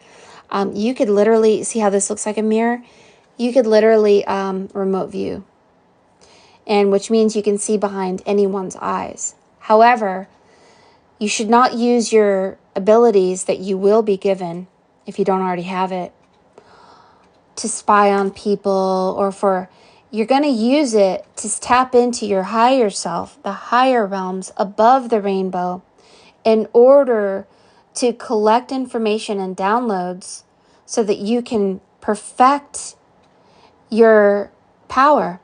you could literally, see how this looks like a mirror? You could literally remote view, and which means you can see behind anyone's eyes. However, you should not use your abilities that you will be given, if you don't already have it, to spy on people you're going to use it to tap into your higher self, the higher realms above the rainbow, in order to collect information and downloads so that you can perfect your power,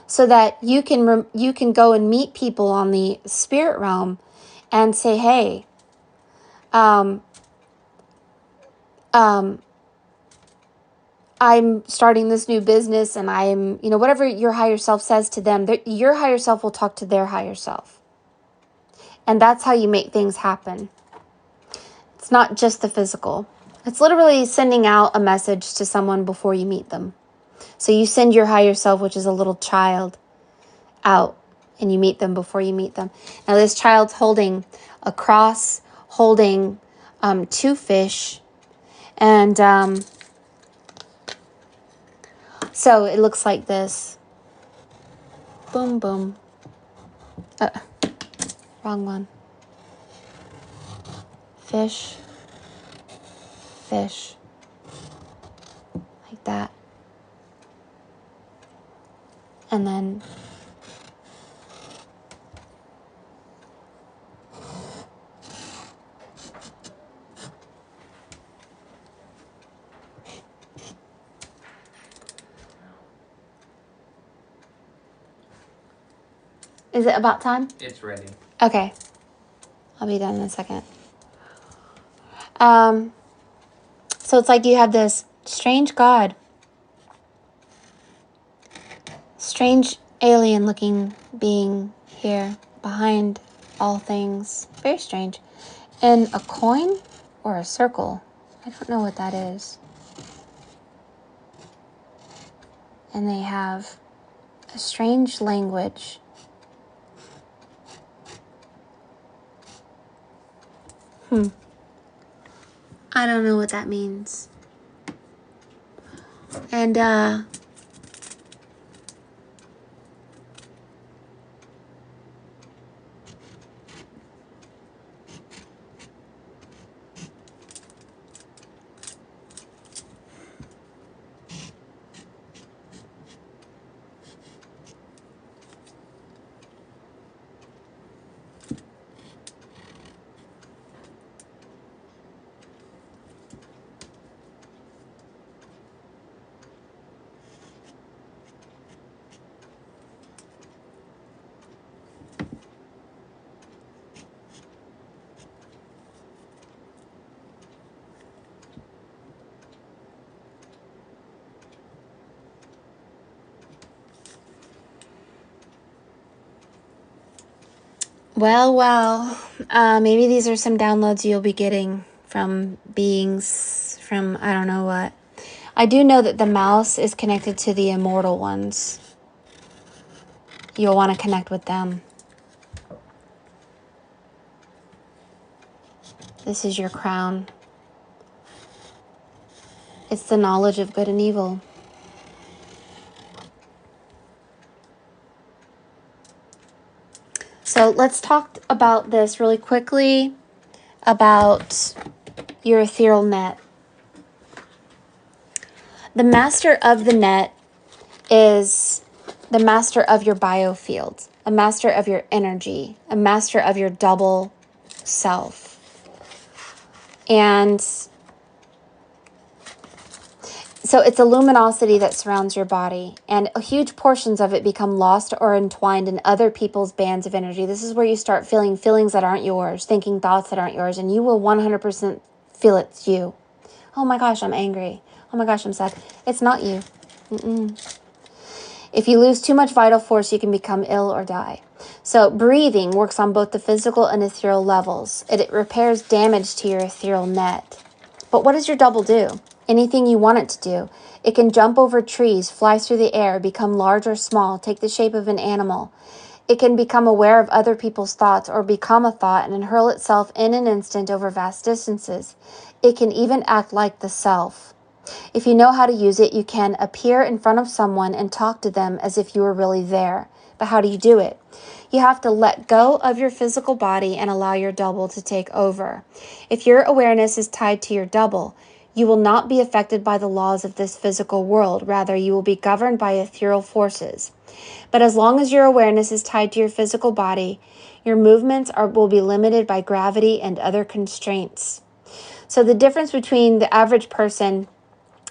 so that you can go and meet people on the spirit realm and say, hey, I'm starting this new business, and I'm, whatever your higher self says to them, your higher self will talk to their higher self. And that's how you make things happen. It's not just the physical. It's literally sending out a message to someone before you meet them. So you send your higher self, which is a little child, out and you meet them before you meet them. Now this child's holding a cross, holding 2 fish, and so it looks like this. Boom, boom. Wrong one. Fish, fish, like that. And then is it about time? It's ready. Okay. I'll be done in a second. So it's like you have this strange god. Strange alien looking being here behind all things. Very strange. And a coin or a circle. I don't know what that is. And they have a strange language. I don't know what that means. And well, maybe these are some downloads you'll be getting from beings from I don't know what. I do know that the mouse is connected to the immortal ones. You'll want to connect with them. This is your crown. It's the knowledge of good and evil. So let's talk about this really quickly, about your ethereal net. The master of the net is the master of your biofield, a master of your energy, a master of your double self. And so it's a luminosity that surrounds your body, and huge portions of it become lost or entwined in other people's bands of energy. This is where you start feeling feelings that aren't yours, thinking thoughts that aren't yours, and you will 100% feel it's you. Oh my gosh, I'm angry. Oh my gosh, I'm sad. It's not you. If you lose too much vital force, you can become ill or die. So breathing works on both the physical and ethereal levels. It repairs damage to your ethereal net. But what does your double do? Anything you want it to do. It can jump over trees, fly through the air, become large or small, take the shape of an animal. It can become aware of other people's thoughts or become a thought and hurl itself in an instant over vast distances. It can even act like the self. If you know how to use it, you can appear in front of someone and talk to them as if you were really there. But how do you do it? You have to let go of your physical body and allow your double to take over. If your awareness is tied to your double, you will not be affected by the laws of this physical world. Rather, you will be governed by ethereal forces. But as long as your awareness is tied to your physical body, your movements will be limited by gravity and other constraints. So the difference between the average person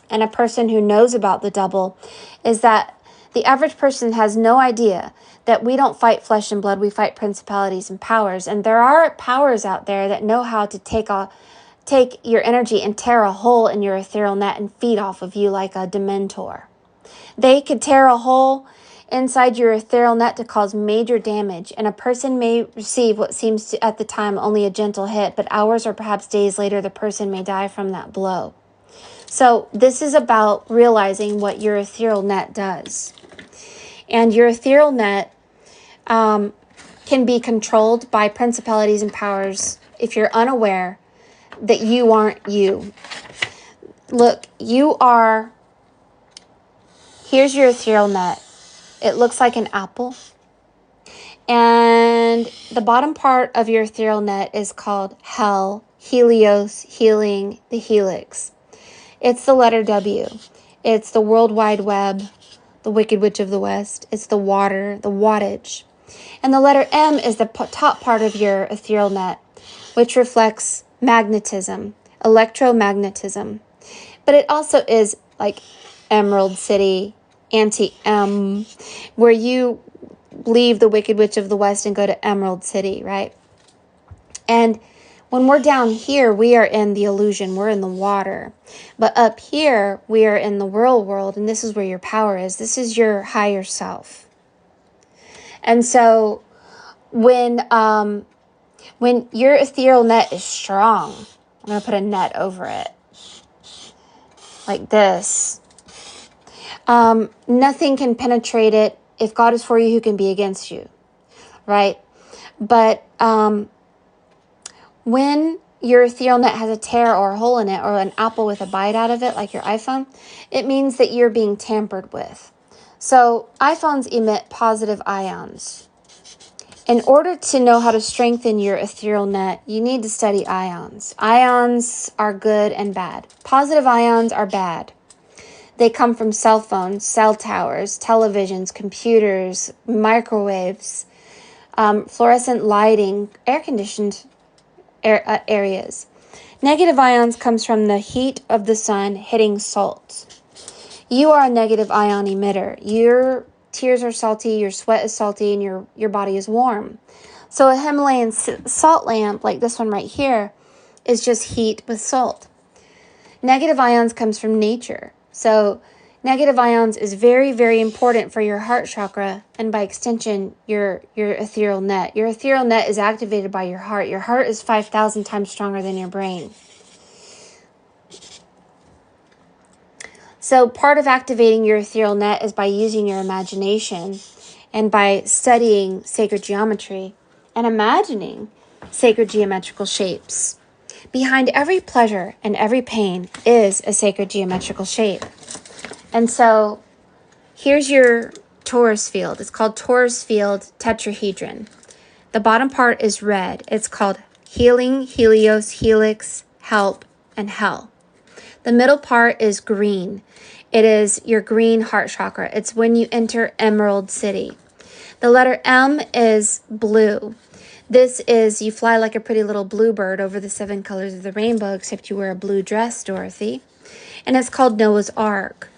and a person who knows about the double is that the average person has no idea that we don't fight flesh and blood, we fight principalities and powers. And there are powers out there that know how to take your energy and tear a hole in your ethereal net and feed off of you like a dementor. They could tear a hole inside your ethereal net to cause major damage, and a person may receive what seems to, at the time, only a gentle hit, but hours or perhaps days later, the person may die from that blow. So this is about realizing what your ethereal net does. And your ethereal net can be controlled by principalities and powers if you're unaware that you aren't you. Look, here's your ethereal net. It looks like an apple. And the bottom part of your ethereal net is called Hell, Helios, Healing, the Helix. It's the letter W. It's the World Wide Web, the Wicked Witch of the West. It's the water, the wattage. And the letter M is the top part of your ethereal net, which reflects magnetism, electromagnetism. But it also is like Emerald City, anti-M, where you leave the Wicked Witch of the West and go to Emerald City, right? And when we're down here, we are in the illusion. We're in the water. But up here, we are in the real world, and this is where your power is. This is your higher self. And so when your ethereal net is strong, I'm going to put a net over it, like this. Nothing can penetrate it. If God is for you, who can be against you, right? But when your ethereal net has a tear or a hole in it, or an apple with a bite out of it, like your iPhone, it means that you're being tampered with. So iPhones emit positive ions. In order to know how to strengthen your ethereal net, you need to study ions. Ions are good and bad. Positive ions are bad. They come from cell phones, cell towers, televisions, computers, microwaves, fluorescent lighting, air-conditioned areas. Negative ions comes from the heat of the sun hitting salt. You are a negative ion emitter. Your tears are salty, your sweat is salty, and your body is warm. So a Himalayan salt lamp, like this one right here, is just heat with salt. Negative ions comes from nature. So negative ions is very, very important for your heart chakra, and by extension, your ethereal net. Your ethereal net is activated by your heart. Your heart is 5,000 times stronger than your brain. So part of activating your ethereal net is by using your imagination and by studying sacred geometry and imagining sacred geometrical shapes. Behind every pleasure and every pain is a sacred geometrical shape. And so here's your torus field. It's called torus field tetrahedron. The bottom part is red. It's called healing, helios, helix, help, and hell. The middle part is green. It is your green heart chakra. It's when you enter Emerald City. The letter M is blue. This is, you fly like a pretty little bluebird over the 7 colors of the rainbow, except you wear a blue dress, Dorothy. And it's called Noah's Ark.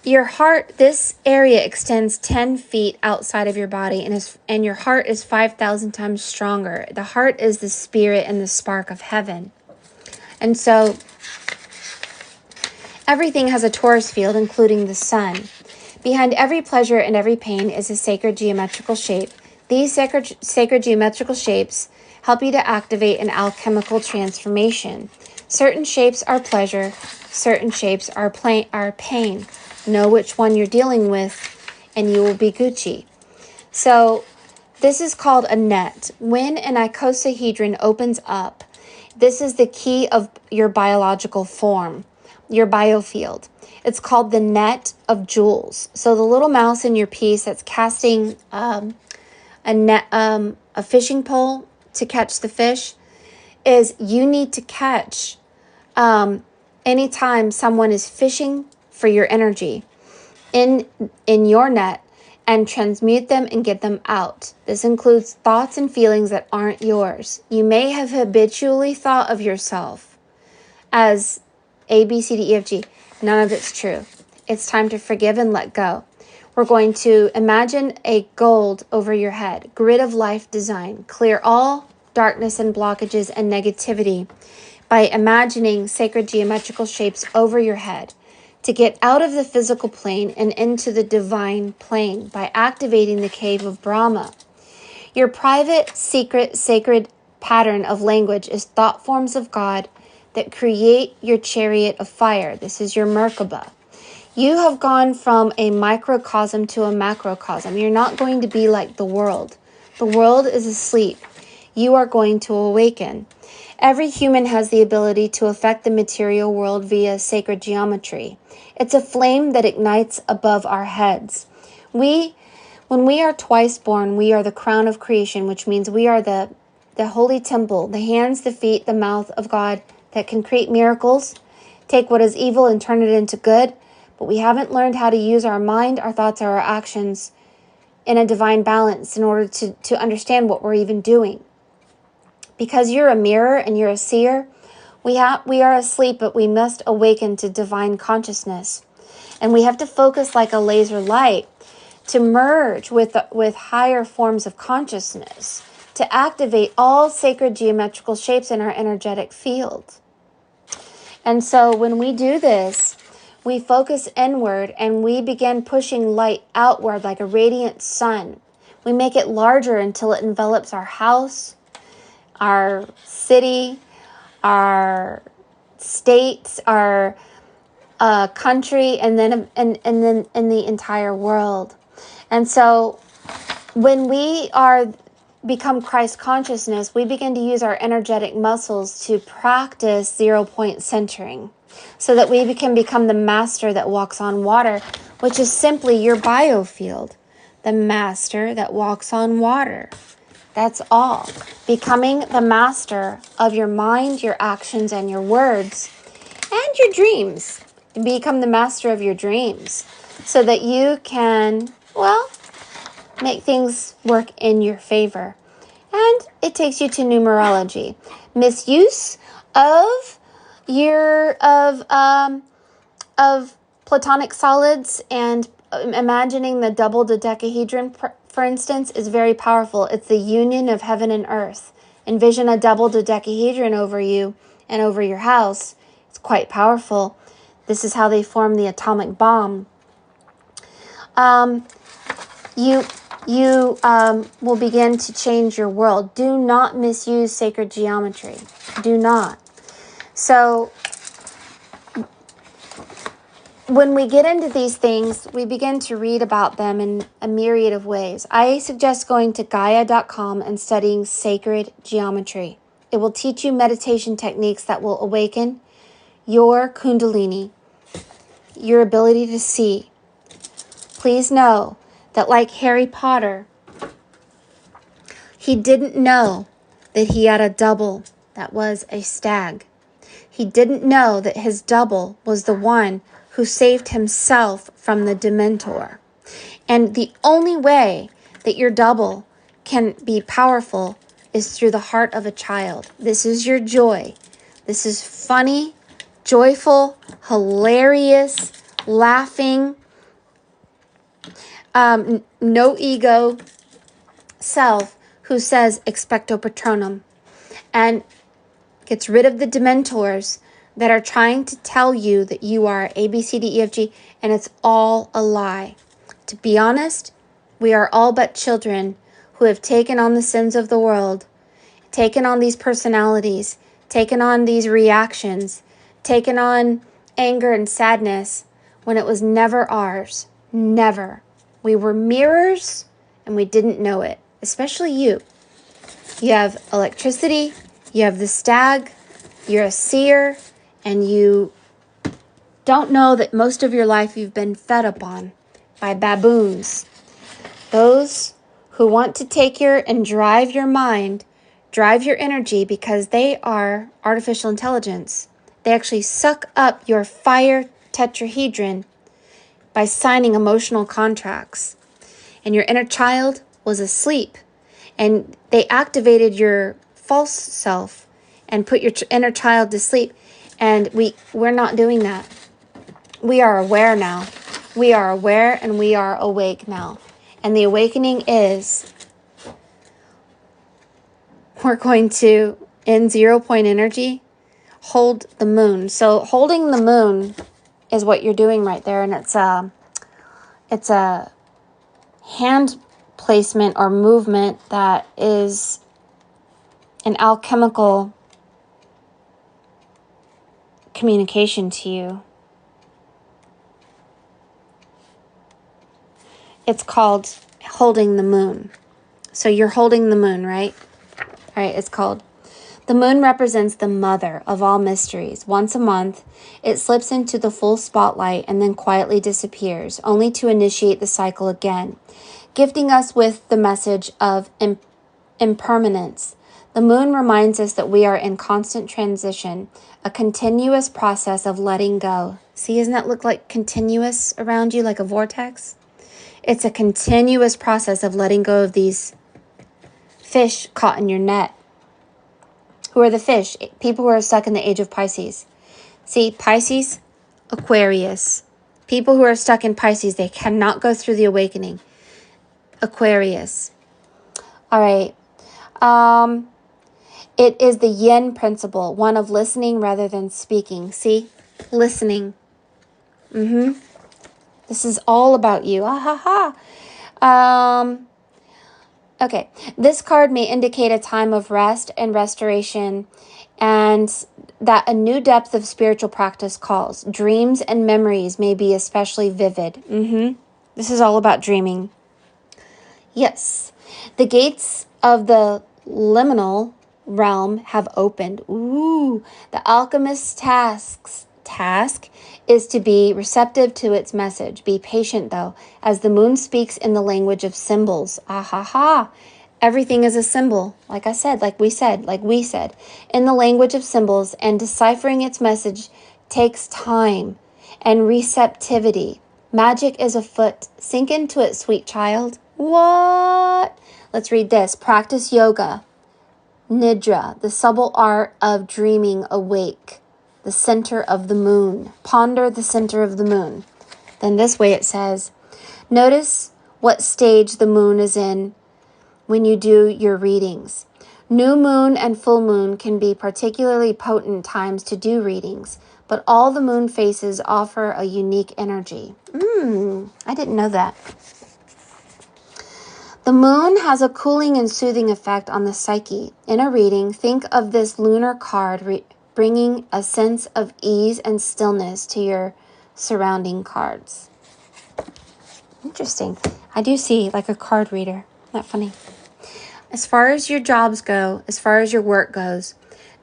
Your heart, this area extends 10 feet outside of your body, and your heart is 5,000 times stronger. The heart is the spirit and the spark of heaven. And so everything has a torus field, including the sun. Behind every pleasure and every pain is a sacred geometrical shape. These sacred geometrical shapes help you to activate an alchemical transformation. Certain shapes are pleasure, certain shapes are pain. Know which one you're dealing with, and you will be Gucci. So this is called a net. When an icosahedron opens up, this is the key of your biological form, your biofield. It's called the net of jewels. So the little mouse in your piece that's casting a fishing pole to catch the fish is you need to catch anytime someone is fishing for your energy in your net and transmute them and get them out. This includes thoughts and feelings that aren't yours. You may have habitually thought of yourself as A, B, C, D, E, F, G. None of it's true. It's time to forgive and let go. We're going to imagine a gold over your head, grid of life design. Clear all darkness and blockages and negativity by imagining sacred geometrical shapes over your head to get out of the physical plane and into the divine plane by activating the cave of Brahma. Your private, secret, sacred pattern of language is thought forms of God that create your chariot of fire. This is your Merkaba. You have gone from a microcosm to a macrocosm. You're not going to be like the world. The world is asleep. You are going to awaken. Every human has the ability to affect the material world via sacred geometry. It's a flame that ignites above our heads. When we are twice born, we are the crown of creation, which means we are the holy temple, the hands, the feet, the mouth of God that can create miracles, take what is evil and turn it into good. But we haven't learned how to use our mind, our thoughts, or our actions in a divine balance in order to understand what we're even doing. Because you're a mirror and you're a seer, we are asleep, but we must awaken to divine consciousness. And we have to focus like a laser light to merge with higher forms of consciousness, to activate all sacred geometrical shapes in our energetic field. And so when we do this, we focus inward and we begin pushing light outward like a radiant sun. We make it larger until it envelops our house, our city, our states, our country, and then in the entire world. And so when we become Christ consciousness, we begin to use our energetic muscles to practice 0-point centering so that we can become the master that walks on water, which is simply your biofield, the master that walks on water. That's all. Becoming the master of your mind, your actions, and your words, and your dreams. Become the master of your dreams so that you can, make things work in your favor. And it takes you to numerology. Misuse of of platonic solids and imagining the double dodecahedron, for instance, is very powerful. It's the union of heaven and earth. Envision a double dodecahedron over you and over your house. It's quite powerful. This is how they form the atomic bomb. You will begin to change your world. Do not misuse sacred geometry. Do not. So when we get into these things, we begin to read about them in a myriad of ways. I suggest going to Gaia.com and studying sacred geometry. It will teach you meditation techniques that will awaken your Kundalini, your ability to see. Please know that like Harry Potter, he didn't know that he had a double that was a stag. He didn't know that his double was the one who saved himself from the Dementor. And the only way that your double can be powerful is through the heart of a child. This is your joy. This is funny, joyful, hilarious, laughing, no ego self who says expecto patronum and gets rid of the dementors that are trying to tell you that you are A, B, C, D, E, F, G, and it's all a lie. To be honest, we are all but children who have taken on the sins of the world, taken on these personalities, taken on these reactions, taken on anger and sadness when it was never ours. Never. We were mirrors and we didn't know it, especially you. You have electricity, you have the stag, you're a seer, and you don't know that most of your life you've been fed upon by baboons. Those who want to take and drive your mind, drive your energy because they are artificial intelligence. They actually suck up your fire tetrahedron by signing emotional contracts. And your inner child was asleep. And they activated your false self and put your inner child to sleep. And we're not doing that. We are aware now. We are aware and we are awake now. And the awakening is we're going to, in 0-point energy, hold the moon. So holding the moon is what you're doing right there. And it's a hand placement or movement that is an alchemical communication to you. It's called holding the moon. So you're holding the moon, right? All right, it's called. The moon represents the mother of all mysteries. Once a month, it slips into the full spotlight and then quietly disappears, only to initiate the cycle again, gifting us with the message of impermanence. The moon reminds us that we are in constant transition, a continuous process of letting go. See, doesn't that look like continuous around you, like a vortex? It's a continuous process of letting go of these fish caught in your net. Who are the fish? People who are stuck in the age of Pisces. See, Pisces, Aquarius. People who are stuck in Pisces, they cannot go through the awakening. Aquarius. All right. It is the yin principle, one of listening rather than speaking. See? Listening. This is all about you. Ah, ha, ha. Okay. This card may indicate a time of rest and restoration, and that a new depth of spiritual practice calls. Dreams and memories may be especially vivid. This is all about dreaming. Yes. The gates of the liminal realm have opened. Ooh. The alchemist's task is to be receptive to its message. Be patient, though, as the moon speaks in the language of symbols. Ah, ha, ha. Everything is a symbol, like I said, like we said, in the language of symbols, and deciphering its message takes time and receptivity. Magic is afoot. Sink into it, sweet child. What? Let's read this. Practice yoga. Nidra, the subtle art of dreaming awake. The center of the moon. Ponder the center of the moon. Then this way it says, notice what stage the moon is in when you do your readings. New moon and full moon can be particularly potent times to do readings, but all the moon phases offer a unique energy. I didn't know that. The moon has a cooling and soothing effect on the psyche. In a reading, think of this lunar card bringing a sense of ease and stillness to your surrounding cards. Interesting. I do see like a card reader. Isn't that funny? As far as your jobs go, as far as your work goes,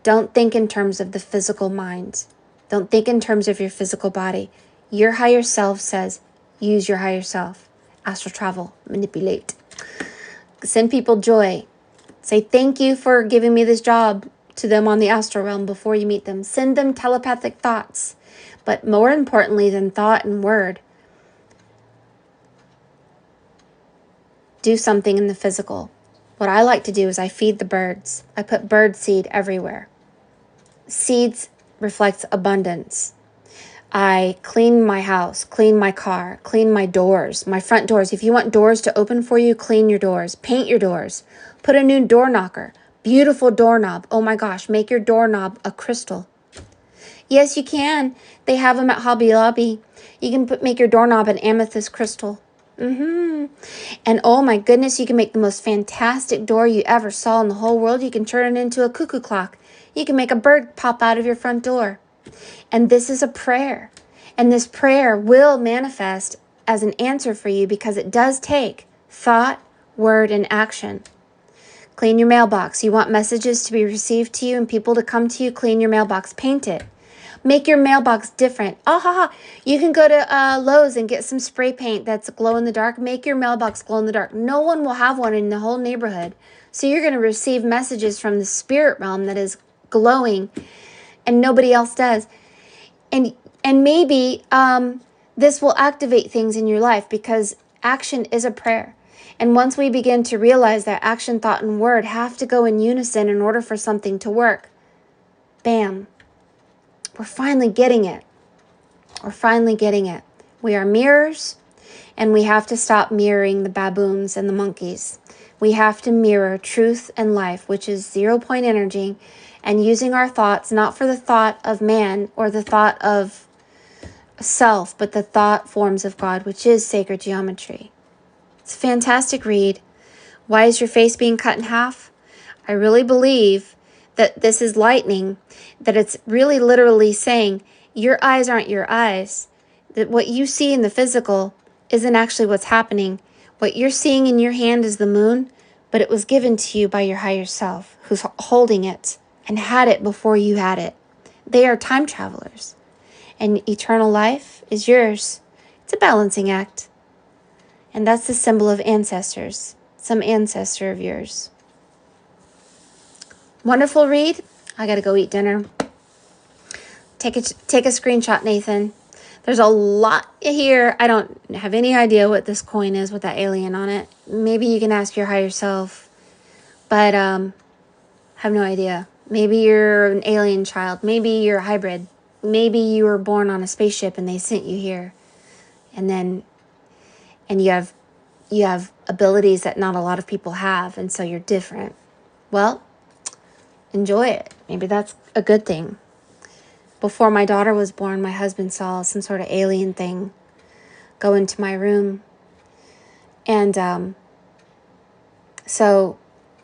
don't think in terms of the physical mind. Don't think in terms of your physical body. Your higher self says, use your higher self. Astral travel, manipulate. Send people joy. Say thank you for giving me this job to them on the astral realm before you meet them. Send them telepathic thoughts. But more importantly than thought and word, do something in the physical. What I like to do is I feed the birds. I put bird seed everywhere. Seeds reflects abundance. I clean my house, clean my car, clean my doors, my front doors. If you want doors to open for you, clean your doors, paint your doors, put a new door knocker, beautiful doorknob. Oh my gosh, make your doorknob a crystal. Yes, you can. They have them at Hobby Lobby. You can make your doorknob an amethyst crystal. And oh my goodness, you can make the most fantastic door you ever saw in the whole world. You can turn it into a cuckoo clock. You can make a bird pop out of your front door. And this is a prayer. And this prayer will manifest as an answer for you because it does take thought, word, and action. Clean your mailbox. You want messages to be received to you and people to come to you? Clean your mailbox. Paint it. Make your mailbox different. You can go to Lowe's and get some spray paint that's glow in the dark. Make your mailbox glow in the dark. No one will have one in the whole neighborhood. So you're going to receive messages from the spirit realm that is glowing and nobody else does. And maybe this will activate things in your life because action is a prayer. And once we begin to realize that action, thought, and word have to go in unison in order for something to work, bam. We're finally getting it. We're finally getting it. We are mirrors, and we have to stop mirroring the baboons and the monkeys. We have to mirror truth and life, which is 0-point energy, and using our thoughts, not for the thought of man or the thought of self, but the thought forms of God, which is sacred geometry. It's a fantastic read. Why is your face being cut in half? I really believe that this is lightning, that it's really literally saying your eyes aren't your eyes, that what you see in the physical isn't actually what's happening. What you're seeing in your hand is the moon, but it was given to you by your higher self, who's holding it and had it before you had it. They are time travelers, and eternal life is yours. It's a balancing act. And that's the symbol of ancestors, some ancestor of yours. Wonderful read. I got to go eat dinner. Take a screenshot, Nathan. There's a lot here. I don't have any idea what this coin is with that alien on it. Maybe you can ask your higher self, but have no idea. Maybe you're an alien child. Maybe you're a hybrid. Maybe you were born on a spaceship and they sent you here, and you have abilities that not a lot of people have, and so you're different. Well, enjoy it. Maybe that's a good thing. Before my daughter was born, my husband saw some sort of alien thing go into my room. And so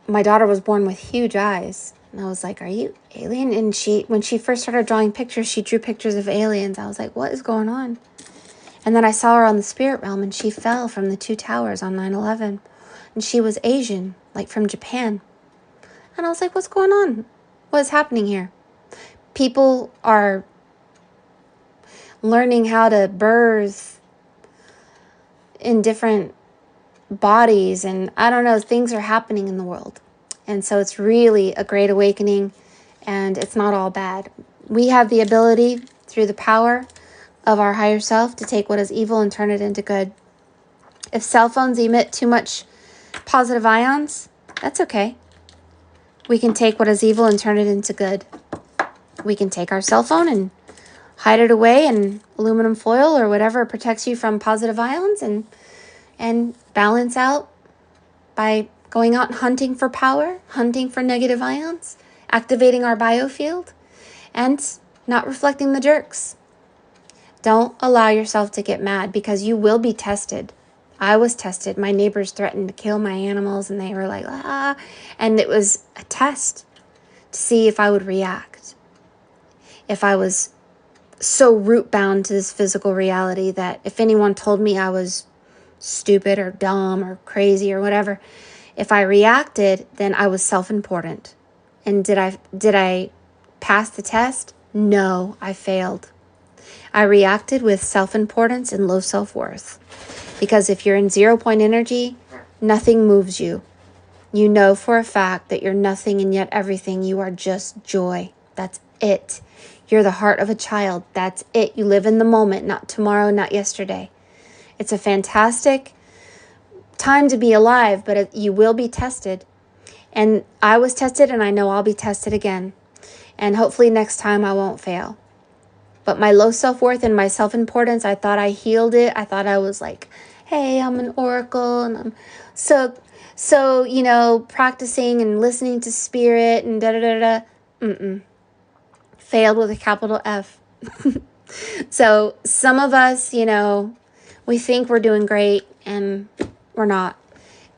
my daughter was born with huge eyes. And I was like, are you alien? And when she first started drawing pictures, she drew pictures of aliens. I was like, what is going on? And then I saw her on the spirit realm, and she fell from the 2 towers on 9/11. And she was Asian, like from Japan. And I was like, what's going on? What is happening here? People are learning how to birth in different bodies, and I don't know, things are happening in the world. And so it's really a great awakening, and it's not all bad. We have the ability, through the power of our higher self, to take what is evil and turn it into good. If cell phones emit too much positive ions, that's okay. We can take what is evil and turn it into good. We can take our cell phone and hide it away in aluminum foil or whatever protects you from positive ions, and balance out by going out and hunting for power, hunting for negative ions, activating our biofield, and not reflecting the jerks. Don't allow yourself to get mad, because you will be tested. I was tested. My neighbors threatened to kill my animals, and they were like, ah. And it was a test to see if I would react. If I was so root bound to this physical reality that if anyone told me I was stupid or dumb or crazy or whatever, if I reacted, then I was self-important. And did I pass the test? No, I failed. I reacted with self-importance and low self-worth. Because if you're in 0 point energy, nothing moves you. You know for a fact that you're nothing and yet everything. You are just joy. That's it. You're the heart of a child. That's it. You live in the moment, not tomorrow, not yesterday. It's a fantastic time to be alive, but you will be tested. And I was tested, and I know I'll be tested again. And hopefully next time I won't fail. But my low self-worth and my self-importance, I thought I healed it. I thought I was like, hey, I'm an oracle, and I'm so practicing and listening to spirit and da-da-da-da. Failed with a capital F. So some of us, we think we're doing great, and we're not.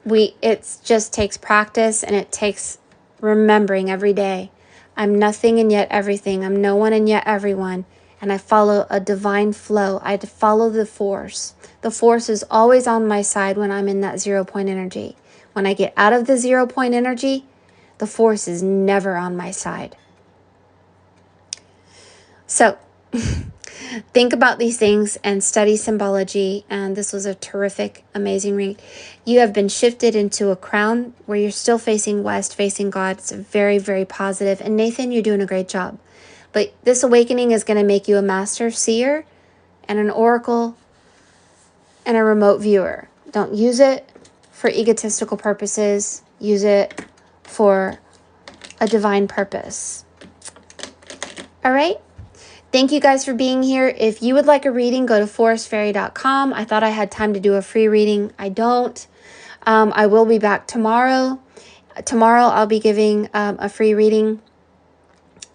It just takes practice, and it takes remembering every day. I'm nothing and yet everything. I'm no one and yet everyone. And I follow a divine flow. I follow the force. The force is always on my side when I'm in that 0 point energy. When I get out of the 0 point energy, the force is never on my side. So think about these things and study symbology. And this was a terrific, amazing read. You have been shifted into a crown where you're still facing west, facing God. It's very, very positive. And Nathan, you're doing a great job. But this awakening is going to make you a master seer and an oracle and a remote viewer. Don't use it for egotistical purposes. Use it for a divine purpose. All right? Thank you guys for being here. If you would like a reading, go to forestfairy.com. I thought I had time to do a free reading. I don't. I will be back tomorrow. Tomorrow I'll be giving a free reading.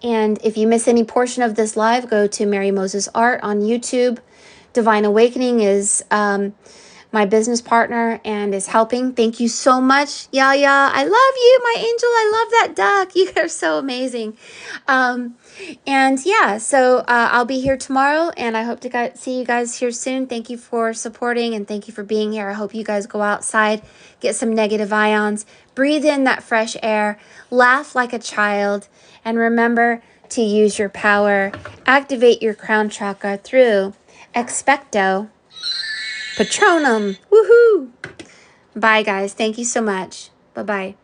And if you miss any portion of this live, go to Mary Moses Art on YouTube. Divine Awakening is my business partner and is helping. Thank you so much, Yaya. I love you, my angel. I love that duck. You are so amazing. And yeah, so I'll be here tomorrow, and I hope to see you guys here soon. Thank you for supporting, and thank you for being here. I hope you guys go outside, get some negative ions, breathe in that fresh air, laugh like a child, and remember to use your power. Activate your crown chakra through Expecto Patronum. Woohoo! Bye, guys. Thank you so much. Bye-bye.